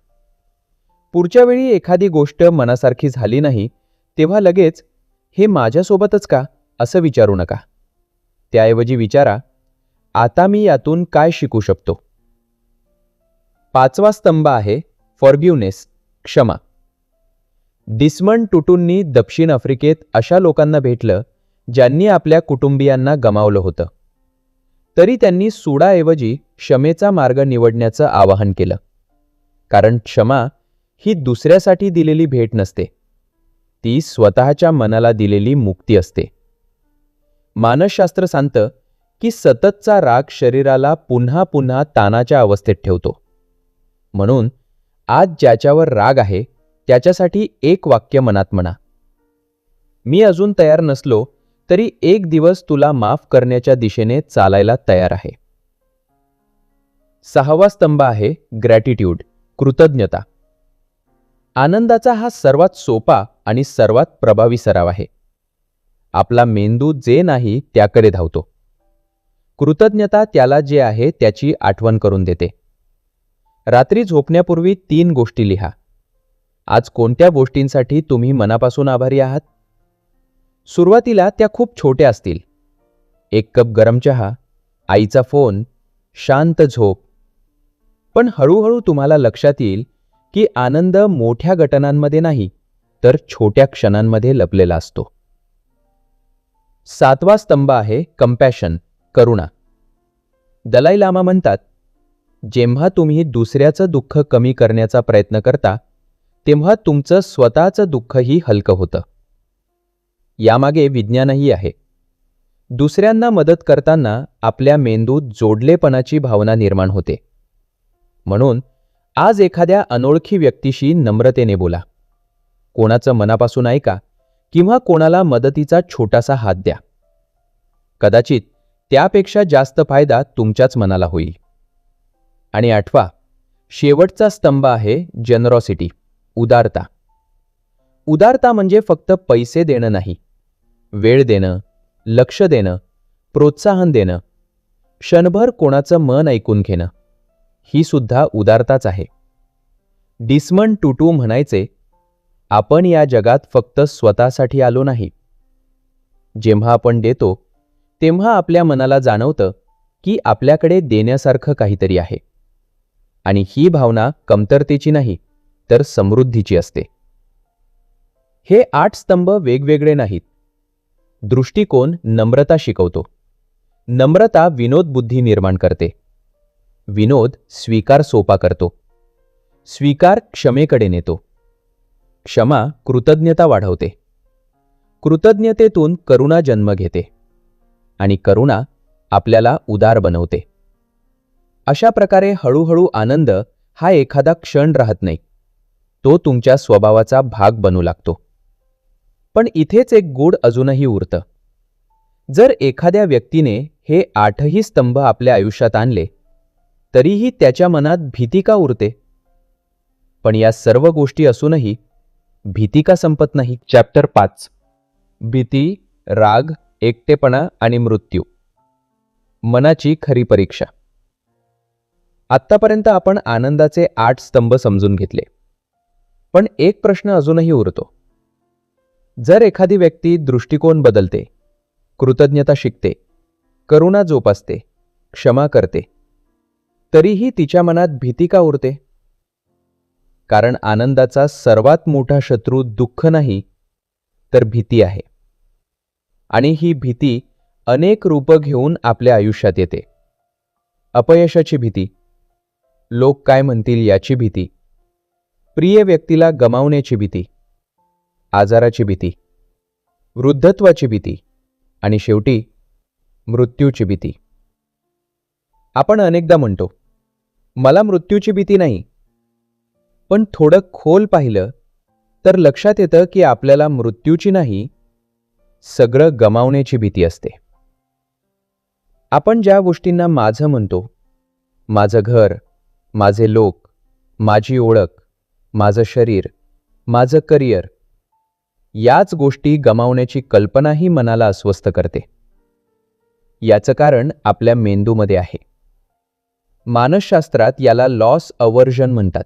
पुढच्या वेळी एखादी गोष्ट मनासारखी झाली नाही तेव्हा लगेच हे माझ्यासोबतच का असं विचारू नका. त्याऐवजी विचारा, आता मी यातून काय शिकू शकतो. पाचवा स्तंभ आहे फॉरगिव्हनेस, क्षमा. डेसमंड टुटूंनी दक्षिण आफ्रिकेत अशा लोकांना भेटलं ज्यांनी आपल्या कुटुंबियांना गमावलं होतं. तरी त्यांनी सुडाऐवजी क्षमेचा मार्ग निवडण्याचं आवाहन केलं. कारण क्षमा ही दुसऱ्यासाठी दिलेली भेट नसते, ती स्वतःच्या मनाला दिलेली मुक्ती असते. मानसशास्त्र सांगतं की सततचा राग शरीराला पुन्हा पुन्हा ताणाच्या अवस्थेत ठेवतो. म्हणून आज ज्याच्यावर राग आहे त्याच्यासाठी एक वाक्य मनात म्हणा, मी अजून तयार नसलो तरी एक दिवस तुला माफ करण्याच्या दिशेने चालायला तयार आहे. 6वा स्तंभ आहे ग्रॅटिट्यूड, कृतज्ञता. आनंदाचा हा सर्वात सोपा आणि सर्वात प्रभावी सराव आहे. आपला मेंदू जे नाही त्याकडे धावतो. कृतज्ञता त्याला जे आहे त्याची आठवण करून देते. रात्री झोपण्यापूर्वी 3 गोष्टी लिहा. आज कोणत्या गोष्टींसाठी तुम्ही मनापासून आभारी आहात? सुरुवातीला त्या खूप छोट्या असतील. 1 कप गरम चहा, आईचा फोन, शांत झोप. पण हळूहळू तुम्हाला लक्षात येईल की आनंद मोठ्या घटनांमध्ये नाही तर छोट्या क्षणांमध्ये लपलेला असतो. 7वा स्तंभ आहे कंपॅशन, करुणा. दलाई लामा म्हणतात, जेव्हा तुम्ही दुसऱ्याचं दुःख कमी करण्याचा प्रयत्न करता तेव्हा तुमचं स्वतःचं दुःखही हलकं होतं. यामागे विज्ञानही आहे. दुसऱ्यांना मदत करताना आपल्या मेंदूत जोडलेपणाची भावना निर्माण होते. म्हणून आज एखाद्या अनोळखी व्यक्तीशी नम्रतेने बोला. कोणाचं मनापासून ऐका किंवा कोणाला मदतीचा छोटासा हात द्या. कदाचित त्यापेक्षा जास्त फायदा तुमच्याच मनाला होईल. आणि 8वा, शेवटचा स्तंभ आहे जनरॉसिटी, उदारता. उदारता म्हणजे फक्त पैसे देणं नाही, वेळ देणं, लक्ष देणं, प्रोत्साहन देणं, क्षणभर कोणाचं मन ऐकून घेणं, ही सुद्धा उदारताच आहे. डिसमंड टुटू म्हणायचे, आपण या जगात फक्त स्वतःसाठी आलो नाही. जेव्हा आपण देतो तेव्हा आपल्या मनाला जाणवतं की आपल्याकडे देण्यासारखं काहीतरी आहे. आणि ही भावना कमतरतेची नाही तर समृद्धीची असते. हे 8 स्तंभ वेगवेगळे नाहीत. दृष्टिकोन नम्रता शिकवतो. नम्रता विनोद बुद्धी निर्माण करते. विनोद स्वीकार सोपा करतो. स्वीकार क्षमेकडे नेतो. क्षमा कृतज्ञता वाढवते. कृतज्ञतेतून करुणा जन्म घेते. आणि करुणा आपल्याला उदार बनवते. अशा प्रकारे हळूहळू आनंद हा एखादा क्षण राहत नाही, तो तुमच्या स्वभावाचा भाग बनू लागतो. पण इथेच एक गूढ अजूनही उरतं. जर एखाद्या व्यक्तीने हे 8ही स्तंभ आपल्या आयुष्यात आणले तरीही त्याच्या मनात भीती का उरते? पण या सर्व गोष्टी असूनही भीती का संपत नाही? चॅप्टर 5, भीती, राग, एकटेपणा आणि मृत्यू, मनाची खरी परीक्षा. आत्तापर्यंत आपण आनंदाचे 8 स्तंभ समजून घेतले. पण एक प्रश्न अजूनही उरतो. जर एखादी व्यक्ती दृष्टिकोन बदलते, कृतज्ञता शिकते, करुणा जोपासते, क्षमा करते, तरीही तिच्या मनात भीती का उरते? कारण आनंदाचा सर्वात मोठा शत्रू दुःख नाही तर भीती आहे. आणि ही भीती अनेक रूपं घेऊन आपल्या आयुष्यात येते. अपयशाची भीती, लोक काय म्हणतील याची भीती, प्रिय व्यक्तीला गमावण्याची भीती, आजाराची भीती, वृद्धत्वाची भीती आणि शेवटी मृत्यूची भीती. आपण अनेकदा म्हणतो, मला मृत्यूची भीती नाही. पण थोडं खोल पाहिलं तर लक्षात येतं की आपल्याला मृत्यूची नाही, सगळं गमावण्याची भीती असते. आपण ज्या गोष्टींना माझं म्हणतो, माझं घर, माझे लोक, माझी ओळख, माझं शरीर, माझं करिअर, याच गोष्टी गमावण्याची कल्पनाही मनाला अस्वस्थ करते. याचं कारण आपल्या मेंदूमध्ये आहे. मानसशास्त्रात याला लॉस अवर्जन म्हणतात.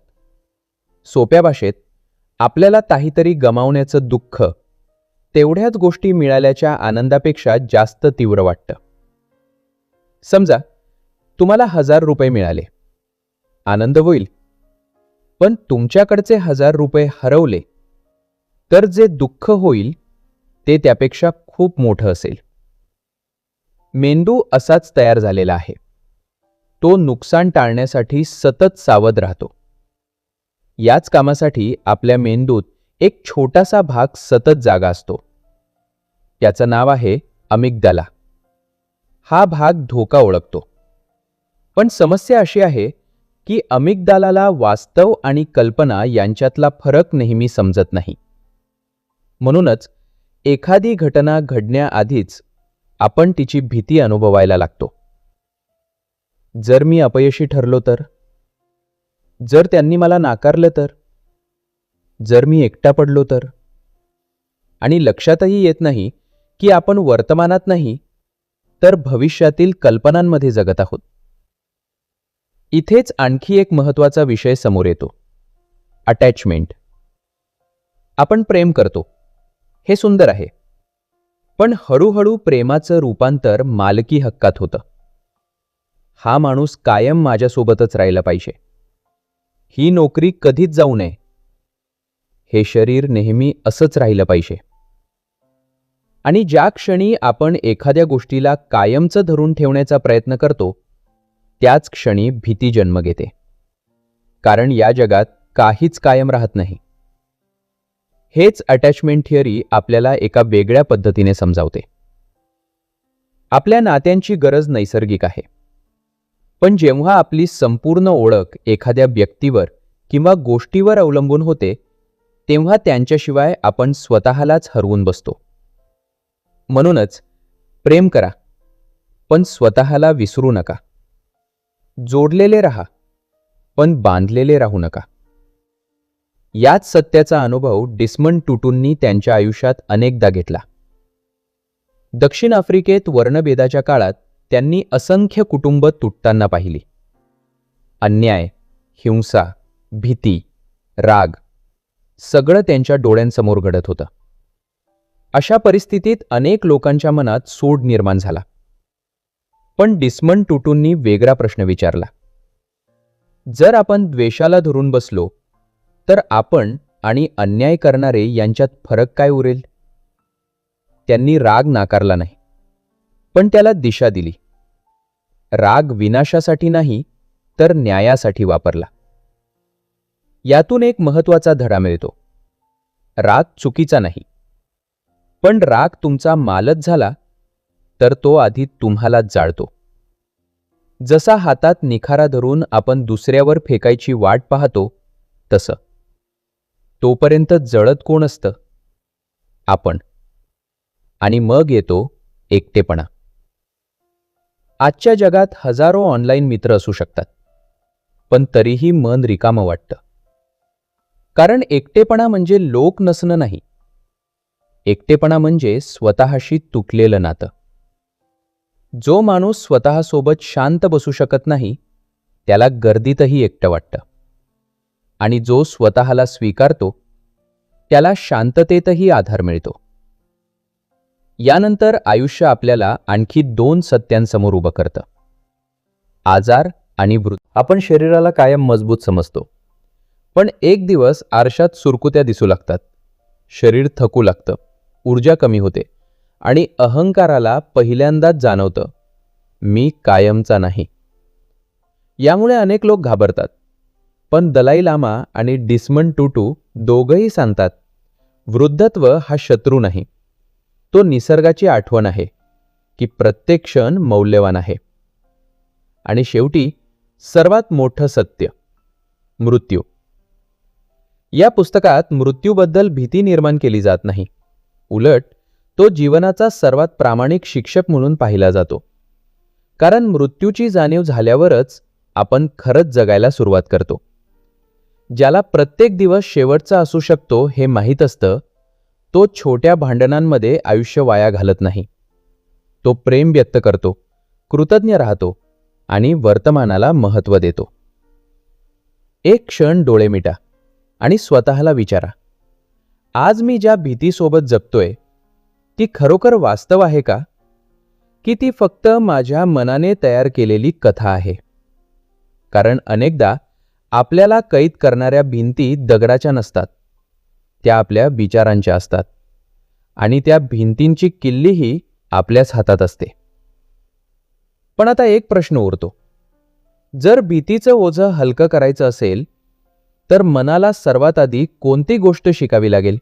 सोप्या भाषेत, आपल्याला काहीतरी गमावण्याचं दुःख तेवढ्याच गोष्टी मिळाल्याच्या आनंदापेक्षा जास्त तीव्र वाटतं. समजा तुम्हाला 1000 रुपये मिळाले, आनंद होईल. पण तुमच्याकडचे 1000 रुपये हरवले तर जे दुःख होईल ते त्यापेक्षा खूप मोठं असेल. मेंदू असाच तयार झालेला आहे. तो नुकसान टाळण्यासाठी सतत सावध राहतो. याच कामासाठी आपल्या मेंदूत एक छोटासा भाग सतत जागा असतो. त्याचं नाव आहे अमिगडाला. हा भाग धोका ओळखतो. पण समस्या अशी आहे की अमिगडालाला वास्तव आणि कल्पना यांच्यातला फरक नेहमी समजत नाही. म्हणूनच एखादी घटना घडण्याआधीच आपण तिची भीती अनुभवायला लागतो. जर मी अपयशी ठरलो तर, जर त्यांनी मला नाकारलं तर, जर मी एकटा पडलो तर. आणि लक्षातही येत नाही की आपण वर्तमानात नाही तर भविष्यातील कल्पनांमध्ये जगत आहोत. इथेच आणखी एक महत्त्वाचा विषय समोर येतो, अटॅचमेंट. आपण प्रेम करतो, हे सुंदर आहे. पण हळूहळू प्रेमाचं रूपांतर मालकी हक्कात होतं. हा माणूस कायम माझ्यासोबतच राहिला पाहिजे, ही नोकरी कधीच जाऊ नये, हे शरीर नेहमी असंच राहिलं पाहिजे. आणि ज्या क्षणी आपण एखाद्या गोष्टीला कायमचं धरून ठेवण्याचा प्रयत्न करतो, त्याच क्षणी भीती जन्म घेते. कारण या जगात काहीच कायम राहत नाही. हेच अटॅचमेंट थिअरी आपल्याला एका वेगळ्या पद्धतीने समजावते. आपल्या नात्यांची गरज नैसर्गिक आहे. पण जेव्हा आपली संपूर्ण ओळख एखाद्या व्यक्तीवर किंवा गोष्टीवर अवलंबून होते, तेव्हा त्यांच्याशिवाय आपण स्वतःलाच हरवून बसतो. म्हणूनच प्रेम करा, पण स्वतःला विसरू नका. जोडलेले राहा, पण बांधलेले राहू नका. याच सत्याचा अनुभव डिसमंड टुटूंनी त्यांच्या आयुष्यात अनेकदा घेतला. दक्षिण आफ्रिकेत वर्णभेदाच्या काळात त्यांनी असंख्य कुटुंब तुटताना पाहिली. अन्याय, हिंसा, भीती, राग सगळं त्यांच्या डोळ्यांसमोर घडत होतं. अशा परिस्थितीत अनेक लोकांच्या मनात सूड निर्माण झाला. पण डिसमंड टुटूंनी वेगळा प्रश्न विचारला. जर आपण द्वेषाला धरून बसलो तर आपण आणि अन्याय करणारे यांच्यात फरक काय उरेल? त्यांनी राग नाकारला नाही, पण त्याला दिशा दिली. राग विनाशासाठी नाही तर न्यायासाठी वापरला. यातून एक महत्त्वाचा धडा मिळतो. राग चुकीचा नाही, पण राग तुमचा मालच झाला तर तो आधी तुम्हालाच जाळतो. जसा हातात निखारा धरून आपण दुसऱ्यावर फेकायची वाट पाहतो, तसं. तोपर्यंत जळत कोण असतं? आपण. आणि मग येतो एकटेपणा. आजच्या जगात हजारो ऑनलाईन मित्र असू शकतात, पण तरीही मन रिकामं वाटतं. कारण एकटेपणा म्हणजे लोक नसणं नाही. एकटेपणा म्हणजे स्वतःशी तुटलेलं नातं. जो माणूस स्वतःसोबत शांत बसू शकत नाही, त्याला गर्दीतही एकटं वाटतं. आणि जो स्वतःला स्वीकारतो, त्याला शांततेतही आधार मिळतो. यानंतर आयुष्य आपल्याला आणखी 2 सत्यांसमोर उभं करतं, आजार आणि वृद्ध. आपण शरीराला कायम मजबूत समजतो, पण एक दिवस आरशात सुरकुत्या दिसू लागतात, शरीर थकू लागतं, ऊर्जा कमी होते आणि अहंकाराला पहिल्यांदाच जाणवतं, मी कायमचा नाही. यामुळे अनेक लोक घाबरतात. पण दलाई लामा आणि डिसमंड टुटू दोघंही सांगतात, वृद्धत्व हा शत्रू नाही, तो निसर्गाची आठवण आहे की प्रत्येक क्षण मौल्यवान आहे. आणि शेवटी सर्वात मोठं सत्य, मृत्यू. या पुस्तकात मृत्यूबद्दल भीती निर्माण केली जात नाही. उलट तो जीवनाचा सर्वात प्रामाणिक शिक्षक म्हणून पाहिला जातो. कारण मृत्यूची जाणीव झाल्यावरच आपण खरंच जगायला सुरुवात करतो. ज्याला प्रत्येक दिवस शेवटचा असू शकतो हे माहीत असतं, तो छोट्या भांडणांमध्ये आयुष्य वाया घालत नाही. तो प्रेम व्यक्त करतो, कृतज्ञ राहतो आणि वर्तमानाला महत्त्व देतो. एक क्षण डोळे मिटा आणि स्वतःला विचारा, आज मी ज्या भीतीसोबत जगतोय ती खरोखर वास्तव आहे का? की ती फक्त माझ्या मनाने तयार केलेली कथा आहे? कारण अनेकदा आपल्याला कैद करणाऱ्या भिंती दगडाच्या नसतात, त्या आपल्या विचारांच्या असतात. आणि त्या भिंतींची किल्लीही आपल्याच हातात असते. पण आता एक प्रश्न उरतो. जर भीतीचं ओझं हलकं करायचं असेल तर मनाला सर्वात आधी कोणती गोष्ट शिकावी लागेल?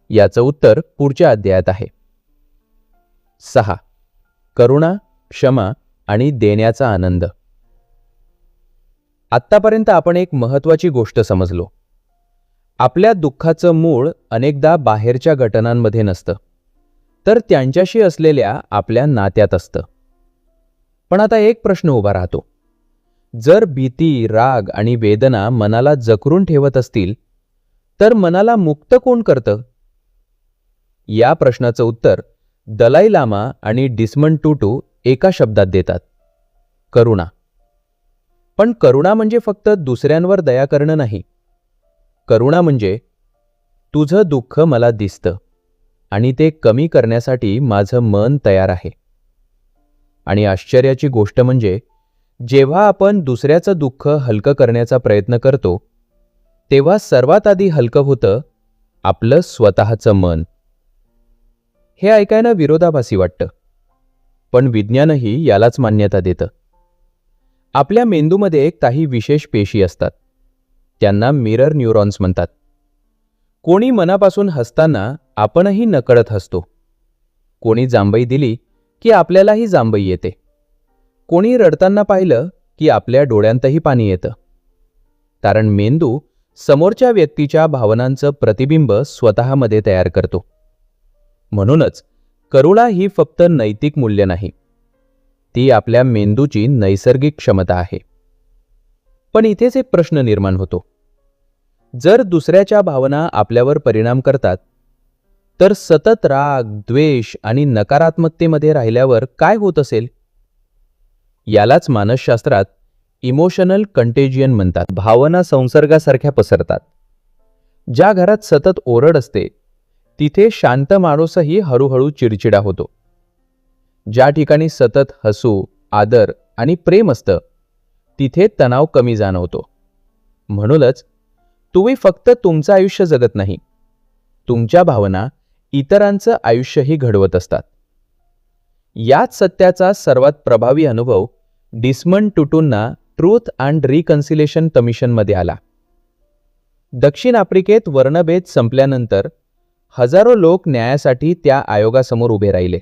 याचं उत्तर पुढच्या अध्यायात आहे. 6. करुणा, क्षमा आणि देण्याचा आनंद. आत्तापर्यंत आपण एक महत्त्वाची गोष्ट समजलो. आपल्या दुःखाचं मूळ अनेकदा बाहेरच्या घटनांमध्ये नसतं, तर त्यांच्याशी असलेल्या आपल्या नात्यात असतं. पण आता एक प्रश्न उभा राहतो. जर भीती, राग आणि वेदना मनाला जकरून ठेवत असतील, तर मनाला मुक्त कोण करतं? या प्रश्नाचं उत्तर दलाई लामा आणि डिसमंड टुटू एका शब्दात देतात: करुणा. पण करुणा म्हणजे फक्त दुसऱ्यांवर दया करणं नाही. करुणा म्हणजे तुझं दुःख मला दिसतं आणि ते कमी करण्यासाठी माझं मन तयार आहे. आणि आश्चर्याची गोष्ट म्हणजे जेव्हा आपण दुसऱ्याचं दुःख हलकं करण्याचा प्रयत्न करतो, तेव्हा सर्वात आधी हलकं होतं आपलं स्वतःचं मन. हे ऐकायला विरोधाभासी वाटतं, पण विज्ञानही यालाच मान्यता देतं. आपल्या मेंदूमध्ये काही विशेष पेशी असतात. त्यांना मिरर न्यूरॉन्स म्हणतात. कोणी मनापासून हसताना आपणही नकळत हसतो. कोणी जांभई दिली की आपल्यालाही जांभई येते. कोणी रडताना पाहिलं की आपल्या डोळ्यांतही पाणी येतं. कारण मेंदू समोरच्या व्यक्तीच्या भावनांचं प्रतिबिंब स्वतःमध्ये तयार करतो. म्हणूनच करुणा ही फक्त नैतिक मूल्य नाही, ती आपल्या मेंदूची नैसर्गिक क्षमता आहे. पण इथेच एक प्रश्न निर्माण होतो. जर दुसऱ्याच्या भावना आपल्यावर परिणाम करतात, तर सतत राग, द्वेष आणि नकारात्मकतेमध्ये राहिल्यावर काय होत असेल? यालाच मानसशास्त्रात इमोशनल कंटेजियन म्हणतात. भावना संसर्गासारख्या पसरतात. ज्या घरात सतत ओरड असते, तिथे शांत माणूसही हळूहळू चिडचिडा होतो. ज्या ठिकाणी सतत हसू, आदर आणि प्रेम असतं, तिथे तणाव कमी जाणवतो. म्हणूनच तुम्ही फक्त तुमचं आयुष्य जगत नाही, तुमच्या भावना इतरांचं आयुष्यही घडवत असतात. याच सत्याचा सर्वात प्रभावी अनुभव डिसमंड टुटूंना ट्रूथ अँड रिकन्सिलेशन कमिशनमध्ये आला. दक्षिण आफ्रिकेत वर्णभेद संपल्यानंतर हजारो लोक न्यायासाठी त्या आयोगासमोर उभे राहिले.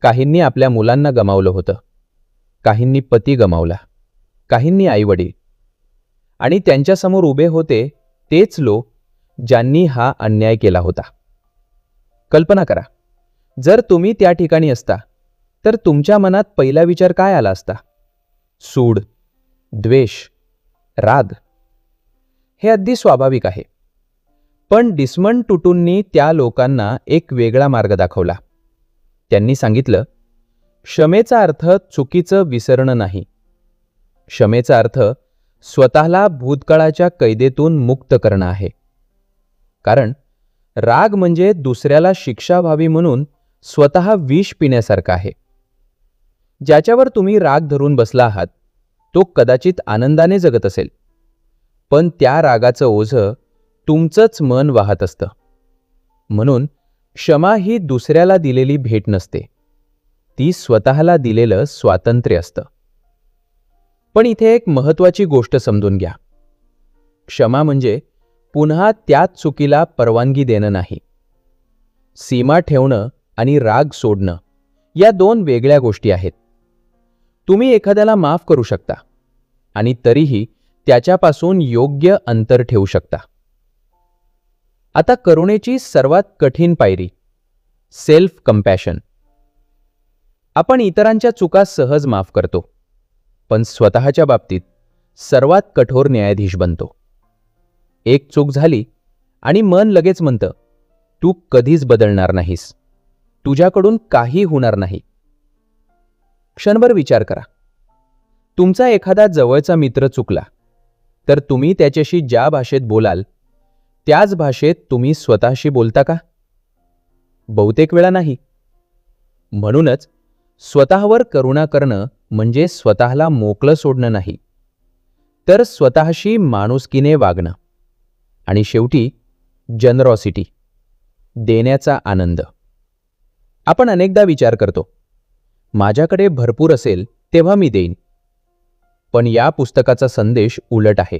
काहींनी आपल्या मुलांना गमावलं होतं, काहींनी पती गमावला, काहींनी आईवडील. आणि त्यांच्यासमोर उभे होते तेच लोक ज्यांनी हा अन्याय केला होता. कल्पना करा, जर तुम्ही त्या ठिकाणी असता तर तुमच्या मनात पहिला विचार काय आला असता? सूड, द्वेष, राग. हे अगदी स्वाभाविक आहे. पण डिसमंड टुटूंनी त्या लोकांना एक वेगळा मार्ग दाखवला. त्यांनी सांगितलं, क्षमेचा अर्थ चुकीचं विसरणं नाही. क्षमेचा अर्थ स्वतःला भूतकाळाच्या कैदेतून मुक्त करणं आहे. कारण राग म्हणजे दुसऱ्याला शिक्षा व्हावी म्हणून स्वतः विष पिण्यासारखं आहे. ज्याच्यावर तुम्ही राग धरून बसला आहात, तो कदाचित आनंदाने जगत असेल, पण त्या रागाचं ओझं तुमचंच मन वाहत असतं. म्हणून क्षमा ही दुसऱ्याला दिलेली भेट नसते, ती स्वतःला दिलेलं स्वातंत्र्य असतं. पण इथे एक महत्त्वाची गोष्ट समजून घ्या. क्षमा म्हणजे पुन्हा त्याच चुकीला परवानगी देणं नाही. सीमा ठेवणं आणि राग सोडणं या दोन वेगळ्या गोष्टी आहेत. तुम्ही एखाद्याला माफ करू शकता आणि तरीही त्याच्यापासून योग्य अंतर ठेवू शकता. आता करुणेची सर्वात कठीण पायरी, सेल्फ कंपॅशन. आपण इतरांच्या चुका सहज माफ करतो, पण स्वतःच्या बाबतीत सर्वात कठोर न्यायाधीश बनतो. एक चूक झाली आणि मन लगेच म्हणतं, तू कधीच बदलणार नाहीस, तुझ्याकडून काही होणार नाही. क्षणभर विचार करा. तुमचा एखादा जवळचा मित्र चुकला तर तुम्ही त्याच्याशी ज्या भाषेत बोलाल त्याच भाषेत तुम्ही स्वतःशी बोलता का? बहुतेक वेळा नाही. म्हणूनच स्वतःवर करुणा करणं म्हणजे स्वतःला मोकळं सोडणं नाही, तर स्वतःशी माणुसकीने वागणं. आणि शेवटी जनरॉसिटी, देण्याचा आनंद. आपण अनेकदा विचार करतो, माझ्याकडे भरपूर असेल तेव्हा मी देईन. पण या पुस्तकाचा संदेश उलट आहे.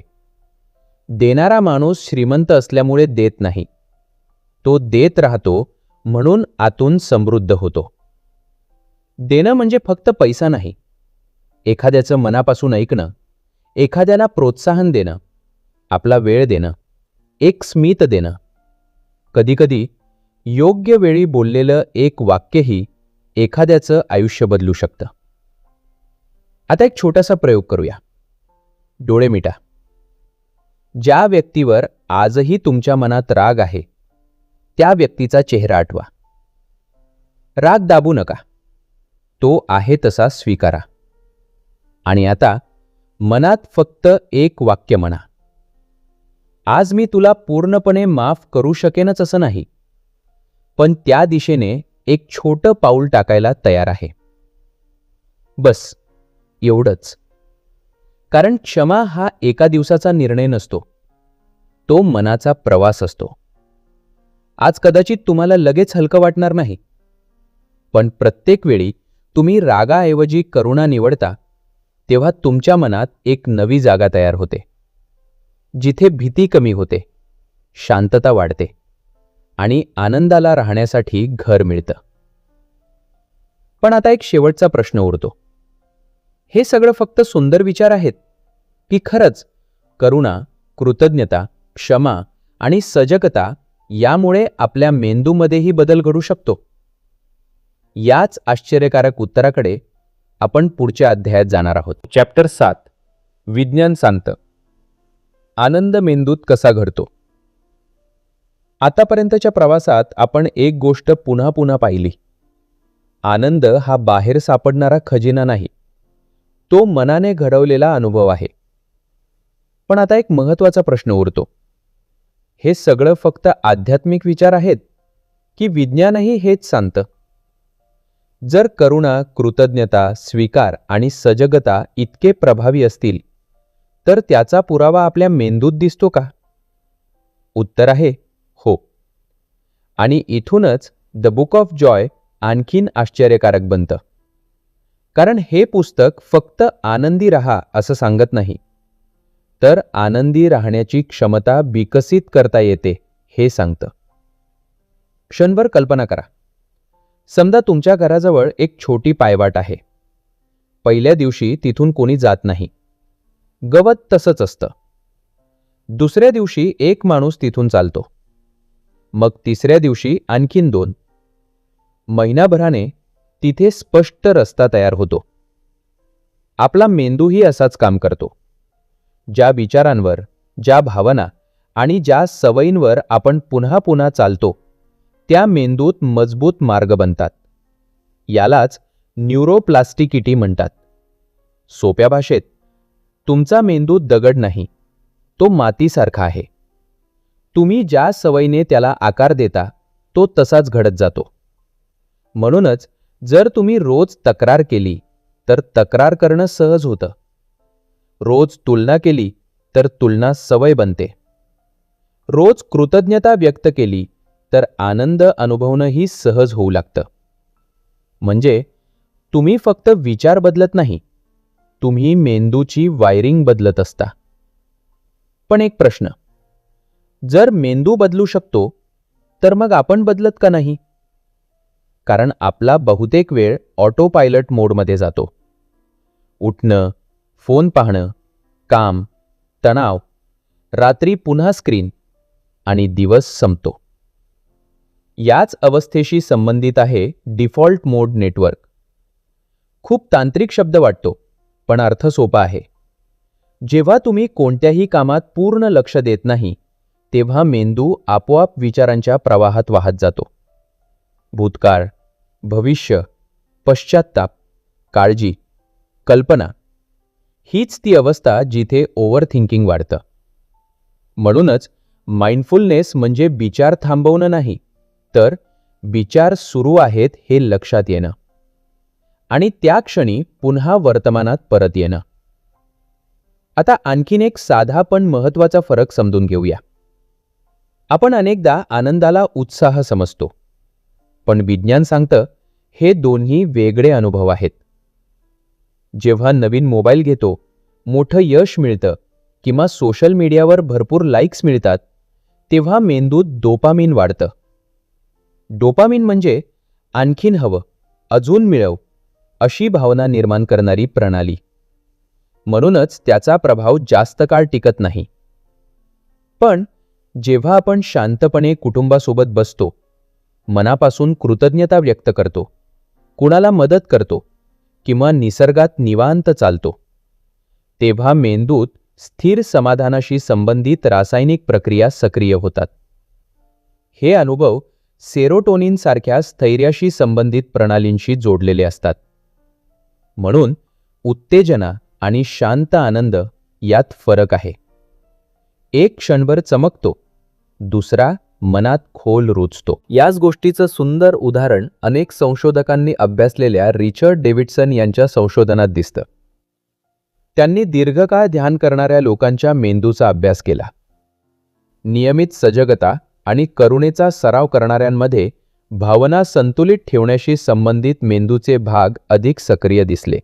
देणारा माणूस श्रीमंत असल्यामुळे देत नाही, तो देत राहतो म्हणून आतून समृद्ध होतो. देणं म्हणजे फक्त पैसा नाही, एखाद्याचं मनापासून ऐकणं, एखाद्याला प्रोत्साहन देणं, आपला वेळ देणं, एक स्मित देणं. कधीकधी योग्य वेळी बोललेलं एक वाक्यही एखाद्याचं आयुष्य बदलू शकतं. आता एक छोटासा प्रयोग करूया. डोळे मिटा. ज्या व्यक्तीवर आजही तुमच्या मनात राग आहे, त्या व्यक्तीचा चेहरा आठवा. राग दाबू नका, तो आहे तसा स्वीकारा. आणि आता मनात फक्त एक वाक्य म्हणा. आज मी तुला पूर्णपणे माफ करू शकेनच असं नाही, पण त्या दिशेने एक छोटं पाऊल टाकायला तयार आहे. बस एवढंच. कारण क्षमा हा एका दिवसाचा निर्णय नसतो, तो मनाचा प्रवास असतो. आज कदाचित तुम्हाला लगेच हलकं वाटणार नाही, पण प्रत्येक वेळी तुम्ही रागाऐवजी करुणा निवडता तेव्हा तुमच्या मनात एक नवी जागा तयार होते, जिथे भीती कमी होते, शांतता वाढते आणि आनंदाला राहण्यासाठी घर मिळतं. पण आता एक शेवटचा प्रश्न उरतो. हे सगळं फक्त सुंदर विचार आहेत की खरंच करुणा, कृतज्ञता, क्षमा आणि सजगता यामुळे आपल्या मेंदूमध्येही बदल घडू शकतो? याच आश्चर्यकारक उत्तराकडे आपण पुढच्या अध्यायात जाणार आहोत. चॅप्टर 7, विज्ञान सांगतं आनंद मेंदूत कसा घडतो. आतापर्यंतच्या प्रवासात आपण एक गोष्ट पुन्हा पुन्हा पाहिली. आनंद हा बाहेर सापडणारा खजिना नाही, तो मनाने घडवलेला अनुभव आहे. पण आता एक महत्त्वाचा प्रश्न उरतो. हे सगळं फक्त आध्यात्मिक विचार आहेत की विज्ञानही हेच सांगतं? जर करुणा, कृतज्ञता, स्वीकार आणि सजगता इतके प्रभावी असतील तर त्याचा पुरावा आपल्या मेंदूत दिसतो का? उत्तर आहे हो. आणि इथूनच द बुक ऑफ जॉय आणखीन आश्चर्यकारक बनतं. कारण हे पुस्तक फक्त आनंदी राहा असं सांगत नाही, तर आनंदी राहण्याची क्षमता विकसित करता येते हे सांगतं. क्षणभर कल्पना करा. समजा तुमच्या घराजवळ एक छोटी पायवाट आहे. पहिल्या दिवशी तिथून कोणी जात नाही, गवत तसंच असतं. दुसऱ्या दिवशी एक माणूस तिथून चालतो, मग तिसऱ्या दिवशी आणखीन 2. महिनाभराने तिथे स्पष्ट रस्ता तयार होतो. आपला मेंदूही असाच काम करतो. ज्या विचारांवर, ज्या भावना आणि ज्या सवयींवर आपण पुन्हा पुन्हा चालतो त्या मेंदूत मजबूत मार्ग बनतात. यालाच न्यूरोप्लास्टिकिटी म्हणतात. सोप्या भाषेत, तुमचा मेंदू दगड नाही, तो मातीसारखा आहे. तुम्ही ज्या सवयीने त्याला आकार देता तो तसाच घडत जातो. म्हणूनच जर तुम्ही रोज तक्रार केली तर तक्रार करणं सहज होतं. रोज तुलना केली तर तुलना सवय बनते. रोज कृतज्ञता व्यक्त केली तर आनंद अनुभवणंही सहज होऊ लागतं. म्हणजे तुम्ही फक्त विचार बदलत नाही, तुम्ही मेंदूची वायरिंग बदलत असता. पण एक प्रश्न, जर मेंदू बदलू शकतो तर मग आपण बदलत का नाही? कारण आपला बहुतेक वेळ ऑटो पायलट मोडमध्ये जातो. उठणं, फोन पाहणं, काम, तणाव, रात्री पुन्हा स्क्रीन आणि दिवस संपतो. याच अवस्थेशी संबंधित आहे डिफॉल्ट मोड नेटवर्क. खूप तांत्रिक शब्द वाटतो, पण अर्थ सोपा आहे. जेव्हा तुम्ही कोणत्याही कामात पूर्ण लक्ष देत नाही तेव्हा मेंदू आपोआप विचारांच्या प्रवाहात वाहत जातो. भूतकाळ, भविष्य, पश्चात्ताप, काळजी, कल्पना, हीच ती अवस्था जिथे ओव्हर थिंकिंग वाढतं. म्हणूनच माइंडफुलनेस म्हणजे विचार थांबवणं नाही, तर विचार सुरू आहेत हे लक्षात येणं आणि त्या क्षणी पुन्हा वर्तमानात परत येणं. आता आणखीन एक साधा पण महत्त्वाचा फरक समजून घेऊया. आपण अनेकदा आनंदाला उत्साह समजतो, पण विज्ञान सांगतं हे दोन्ही वेगळे अनुभव आहेत. जेव्हा नवीन मोबाईल घेतो, मोठं यश मिळतं किंवा सोशल मीडियावर भरपूर लाईक्स मिळतात तेव्हा मेंदूत डोपामिन वाढतं. डोपामिन म्हणजे आणखीन हवं, अजून मिळव अशी भावना निर्माण करणारी प्रणाली. म्हणूनच त्याचा प्रभाव जास्त काळ टिकत नाही. पण जेव्हा आपण शांतपणे कुटुंबासोबत बसतो, मनापासून कृतज्ञता व्यक्त करतो, कुणाला मदत करतो किंवा निसर्गात निवांत चालतो, तेव्हा मेंदूत स्थिर समाधानाशी संबंधित रासायनिक प्रक्रिया सक्रिय होतात. हे अनुभव सेरोटोनिन सारख्या स्थैर्याशी संबंधित प्रणालींशी जोडलेले असतात. म्हणून उत्तेजना आणि शांत आनंद यात फरक आहे. एक क्षणभर चमकतो, दुसरा मनात खोल रुजतो. याच गोष्टीचं सुंदर उदाहरण अनेक संशोधकांनी अभ्यासलेल्या रिचर्ड डेव्हिडसन यांच्या संशोधनात दिसतं. त्यांनी दीर्घकाळ ध्यान करणाऱ्या लोकांच्या मेंदूचा अभ्यास केला. नियमित सजगता आणि करुणेचा सराव करणाऱ्यांमध्ये भावना संतुलित ठेवण्याशी संबंधित मेंदूचे भाग अधिक सक्रिय दिसले.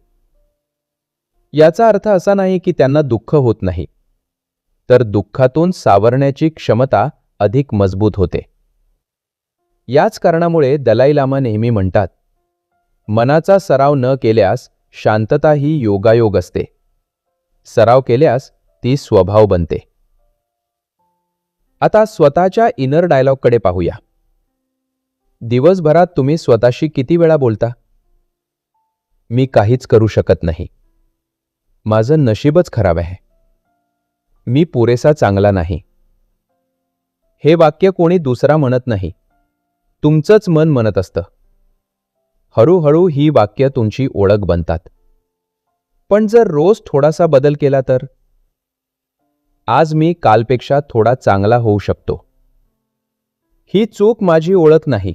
याचा अर्थ असा नाही की त्यांना दुःख होत नाही, तर दुःखातून सावरण्याची क्षमता अधिक मजबूत होते. याच कारणामुळे दलाई लामा नेहमी म्हणतात, मनाचा सराव न केल्यास शांतता ही योगायोग असते, सराव केल्यास ती स्वभाव बनते. आता स्वतःच्या इनर डायलॉगकडे पाहूया. दिवसभरात तुम्ही स्वतःशी किती वेळा बोलता? मी काहीच करू शकत नाही, माझं नशीबच खराब आहे, मी पुरेसा चांगला नाही. हे वाक्य कोणी दुसरा म्हणत नाही, तुमचंच मन म्हणत असतं. हळूहळू ही वाक्य तुमची ओळख बनतात. पण जर रोज थोडासा बदल केला तर, आज मी कालपेक्षा थोडा चांगला होऊ शकतो. ही चूक माझी ओळख नाही,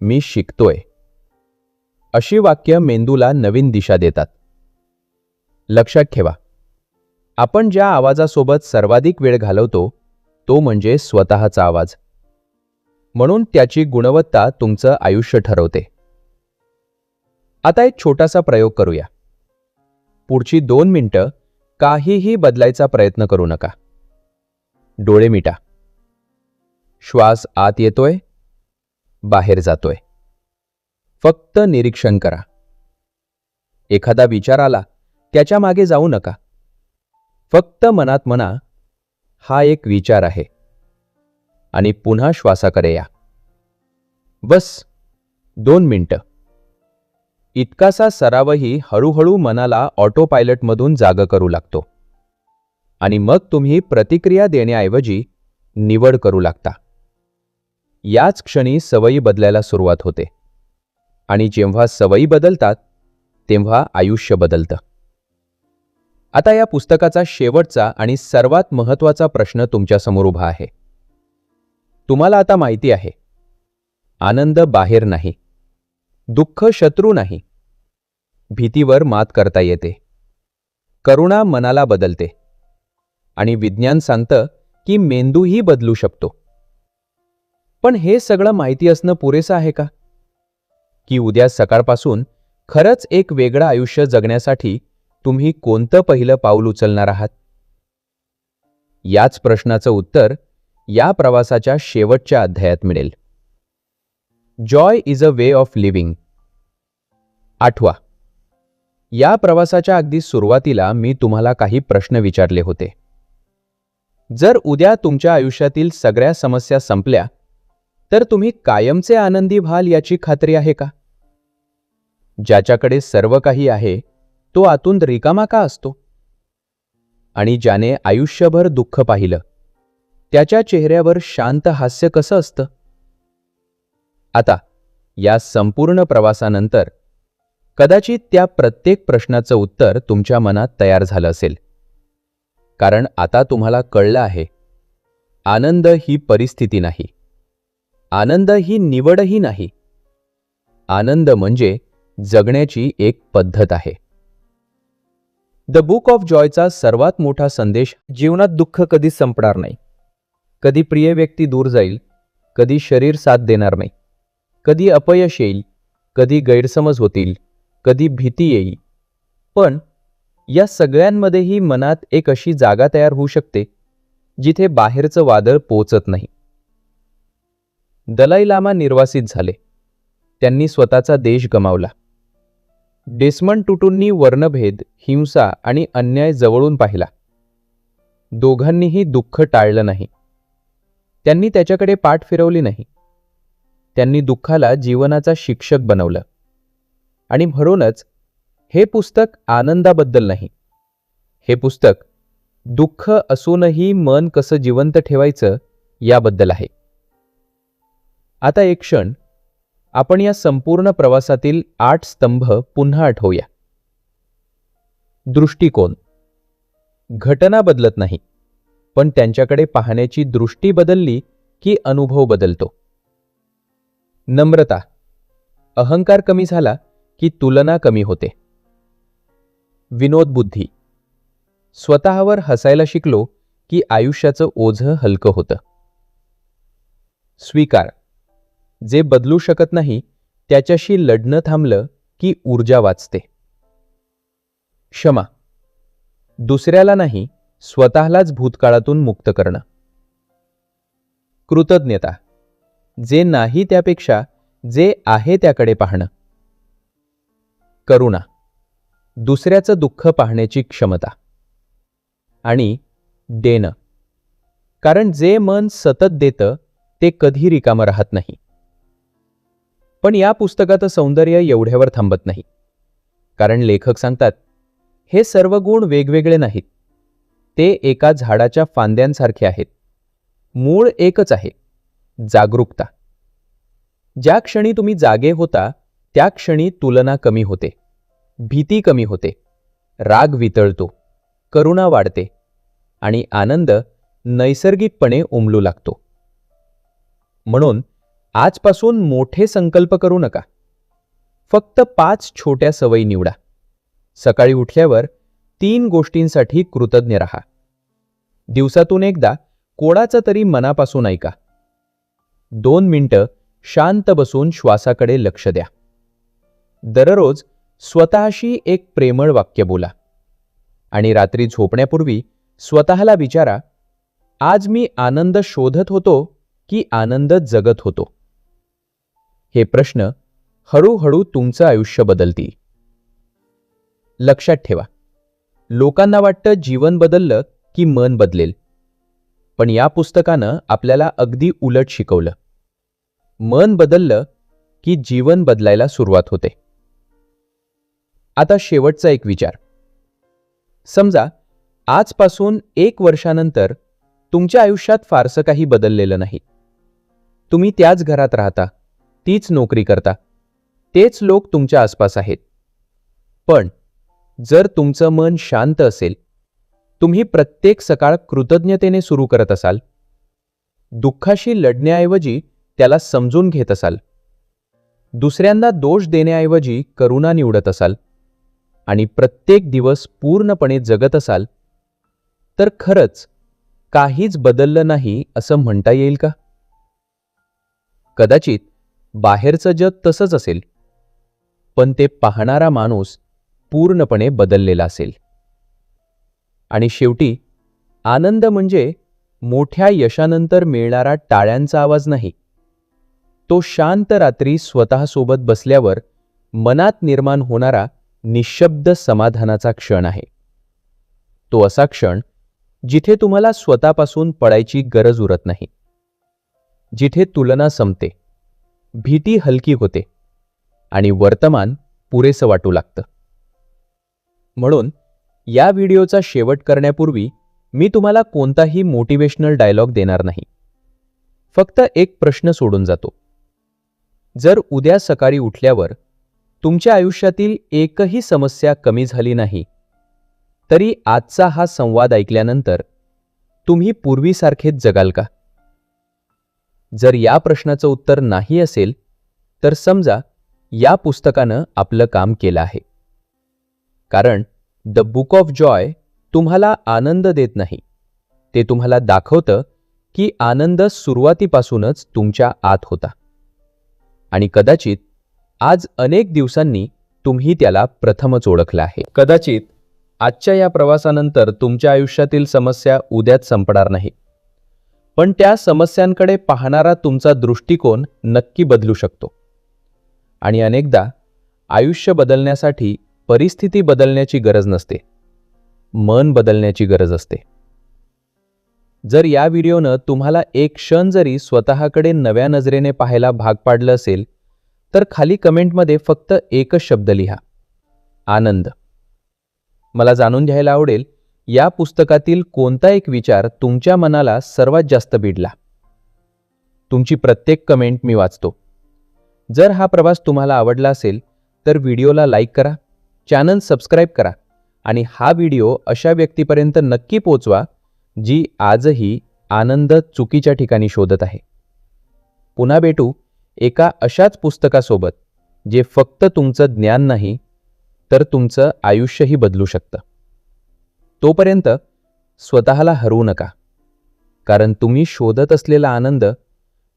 मी शिकतोय. अशी वाक्य मेंदूला नवीन दिशा देतात. लक्षात ठेवा, आपण ज्या आवाजासोबत सर्वाधिक वेळ घालवतो तो म्हणजे स्वतःचा आवाज. म्हणून त्याची गुणवत्ता तुमचं आयुष्य ठरवते. आता एक छोटासा प्रयोग करूया. पुढची 2 मिनिटं काहीही बदलायचा प्रयत्न करू नका. डोळे मिटा. श्वास आत येतोय, बाहेर जातोय. फक्त निरीक्षण करा. एखादा विचार आला त्याच्या मागे जाऊ नका. फक्त मनात म्हणा, हा एक विचार आहे, आणि पुन्हा श्वासाकडे या. बस 2 मिनिटं. इतकासा सरावही हळूहळू मनाला ऑटो पायलटमधून जागं करू लागतो, आणि मग तुम्ही प्रतिक्रिया देण्याऐवजी निवड करू लागता. याच क्षणी सवयी बदलायला सुरुवात होते, आणि जेव्हा सवयी बदलतात तेव्हा आयुष्य बदलतं. आता या पुस्तकाचा शेवटचा आणि सर्वात महत्त्वाचा प्रश्न तुमच्यासमोर उभा आहे. तुम्हाला आता माहिती आहे, आनंद बाहेर नाही, दुःख शत्रू नाही, भीतीवर मात करता येते, करुणा मनाला बदलते, आणि विज्ञान सांगतं की मेंदूही बदलू शकतो. पण हे सगळं माहिती असणं पुरेसं आहे का? की उद्या सकाळपासून खरंच एक वेगळं आयुष्य जगण्यासाठी तुम्ही कोणतं पहिलं पाऊल उचलणार आहात? याच प्रश्नाचं उत्तर या प्रवासाच्या शेवटच्या अध्यायात मिळेल. Joy is a way of living. आठवा, या प्रवासाच्या अगदी सुरुवातीला मी तुम्हाला काही प्रश्न विचारले होते. जर उद्या तुमच्या आयुष्यातील सगळ्या समस्या संपल्या तर तुम्ही कायमचे आनंदी व्हाल याची खात्री आहे का? ज्याच्याकडे सर्व काही आहे तो आतून रिकामा का असतो? आणि ज्याने आयुष्यभर दुःख पाहिलं त्याच्या चेहऱ्यावर शांत हास्य कसं असतं? आता या संपूर्ण प्रवासानंतर कदाचित त्या प्रत्येक प्रश्नाचं उत्तर तुमच्या मनात तयार झालं असेल. कारण आता तुम्हाला कळलं आहे, आनंद ही परिस्थिती नाही, आनंद ही निवडही नाही, आनंद म्हणजे जगण्याची एक पद्धत आहे. द बुक ऑफ जॉयचा सर्वात मोठा संदेश, जीवनात दुःख कधीच संपणार नाही. कधी प्रिय व्यक्ती दूर जाईल, कधी शरीर साथ देणार नाही, कधी अपयश येईल, कधी गैरसमज होतील, कधी भीती येईल. पण या सगळ्यांमध्येही मनात एक अशी जागा तयार होऊ शकते जिथे बाहेरचं वादळ पोचत नाही. दलाई लामा निर्वासित झाले. त्यांनी स्वतःचा देश गमावला. डेसमंड टुटूंनी वर्णभेद, हिंसा आणि अन्याय जवळून पाहिला. दोघांनीही दुःख टाळलं नाही. त्यांनी त्याच्याकडे पाठ फिरवली नाही. त्यांनी दुःखाला जीवनाचा शिक्षक बनवलं. आणि म्हणूनच हे पुस्तक आनंदाबद्दल नाही. हे पुस्तक दुःख असूनही मन कसं जिवंत ठेवायचं याबद्दल आहे. आता एक क्षण आपण या संपूर्ण प्रवासातील 8 स्तंभ पुन्हा आठवूया. दृष्टिकोन. घटना बदलत नाही, पण त्यांच्याकडे पाहण्याची दृष्टी बदलली की अनुभव बदलतो. नम्रता. अहंकार कमी झाला की तुलना कमी होते. विनोदबुद्धी. स्वतःवर हसायला शिकलो की आयुष्याचं ओझं हलकं होतं. स्वीकार. जे बदलू शकत नाही त्याच्याशी लढणं थांबलं की ऊर्जा वाचते. क्षमा. दुसऱ्याला नाही, स्वतःलाच भूतकाळातून मुक्त करणं. कृतज्ञता. जे नाही त्यापेक्षा जे आहे त्याकडे पाहणं. करुणा. दुसऱ्याचं दुःख पाहण्याची क्षमता. आणि देणं. कारण जे मन सतत देतं ते कधी रिकामं राहत नाही. पण या पुस्तकाचं सौंदर्य एवढ्यावर थांबत नाही. कारण लेखक सांगतात, हे सर्व गुण वेगवेगळे नाहीत. ते एका झाडाच्या फांद्यांसारखे आहेत. मूळ एकच आहे, जागरूकता. ज्या क्षणी तुम्ही जागे होता त्या क्षणी तुलना कमी होते, भीती कमी होते, राग वितळतो, करुणा वाढते आणि आनंद नैसर्गिकपणे उमलू लागतो. म्हणून आजपासून मोठे संकल्प करू नका. फक्त 5 छोट्या सवयी निवडा. सकाळी उठल्यावर 3 गोष्टींसाठी कृतज्ञ राहा. दिवसातून एकदा कोणाचं तरी मनापासून ऐका. 2 मिनिटं शांत बसून श्वासाकडे लक्ष द्या. दररोज स्वतःशी एक प्रेमळ वाक्य बोला. आणि रात्री झोपण्यापूर्वी स्वतःला विचारा, आज मी आनंद शोधत होतो की आनंद जगत होतो? हे प्रश्न हळूहळू तुमचं आयुष्य बदलतील. लक्षात ठेवा, लोकांना वाटतं जीवन बदललं की मन बदलेल. पण या पुस्तकानं आपल्याला अगदी उलट शिकवलं. मन बदललं की जीवन बदलायला सुरुवात होते. आता शेवटचा एक विचार. समजा आजपासून 1 वर्षानंतर तुमच्या आयुष्यात फारसं काही बदललेलं नाही. तुम्ही त्याच घरात राहता, तीच नोकरी करता, तेच लोक तुमच्या आसपास आहेत. पण जर तुमचं मन शांत असेल, तुम्ही प्रत्येक सकाळ कृतज्ञतेने सुरू करत असाल, दुःखाशी लढण्याऐवजी त्याला समजून घेत असाल, दुसऱ्यांना दोष देण्याऐवजी करुणा निवडत असाल आणि प्रत्येक दिवस पूर्णपणे जगत असाल, तर खरंच काहीच बदललं नाही असं म्हणता येईल का? कदाचित बाहेरचं जग तसंच असेल, पण ते पाहणारा माणूस पूर्णपणे बदललेला असेल. आणि शेवटी आनंद म्हणजे मोठ्या यशानंतर मिळणारा टाळ्यांचा आवाज नाही. तो शांत रात्री स्वतःसोबत बसल्यावर मनात निर्माण होणारा निशब्द समाधानाचा क्षण आहे. तो असा क्षण जिथे तुम्हाला स्वतःपासून पळायची गरज उरत नाही, जिथे तुलना संपते, भीती हलकी होते आणि वर्तमान पुरेसं वाटू लागतं. म्हणून या व्हिडिओचा शेवट करण्यापूर्वी मी तुम्हाला कोणताही मोटिवेशनल डायलॉग देणार नाही. फक्त एक प्रश्न सोडून जातो. जर उद्या सकाळी उठल्यावर तुमच्या आयुष्यातील एकही समस्या कमी झाली नाही, तरी आजचा हा संवाद ऐकल्यानंतर तुम्ही पूर्वीसारखेच जगाल का? जर या प्रश्नाचं उत्तर नाही असेल, तर समजा या पुस्तकानं आपलं काम केलं आहे. कारण द बुक ऑफ जॉय तुम्हाला आनंद देत नाही, ते तुम्हाला दाखवतं की आनंद सुरुवातीपासूनच तुमच्या आत होता. आणि कदाचित आज अनेक दिवसांनी तुम्ही त्याला प्रथमच ओळखलं आहे. कदाचित आजच्या या प्रवासानंतर तुमच्या आयुष्यातील समस्या उद्याच संपणार नाही, पण त्या समस्यांकडे पाहणारा तुमचा दृष्टिकोन नक्की बदलू शकतो. आणि अनेकदा आयुष्य बदलण्यासाठी परिस्थिती बदलण्याची गरज नसते, मन बदलण्याची गरज असते. जर या व्हिडिओनं तुम्हाला एक क्षण जरी स्वतःकडे नव्या नजरेने पाहायला भाग पाडलं असेल, तर खाली कमेंटमध्ये फक्त एकच शब्द लिहा, आनंद. मला जाणून घ्यायला आवडेल, या पुस्तकातील कोणता एक विचार तुमच्या मनाला सर्वात जास्त भिडला. तुमची प्रत्येक कमेंट मी वाचतो. जर हा प्रवास तुम्हाला आवडला असेल तर व्हिडिओला लाईक करा, चॅनल सबस्क्राईब करा आणि हा व्हिडिओ अशा व्यक्तीपर्यंत नक्की पोचवा जी आजही आनंद चुकीच्या ठिकाणी शोधत आहे. पुन्हा भेटू एका अशाच पुस्तकासोबत जे फक्त तुमचं ज्ञान नाही तर तुमचं आयुष्यही बदलू शकतं. तोपर्यंत स्वतःला हरवू नका, कारण तुम्ही शोधत असलेला आनंद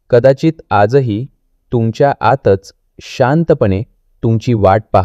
कदाचित आजही तुमच्या आतच शांतपणे तुमची वाट पाहत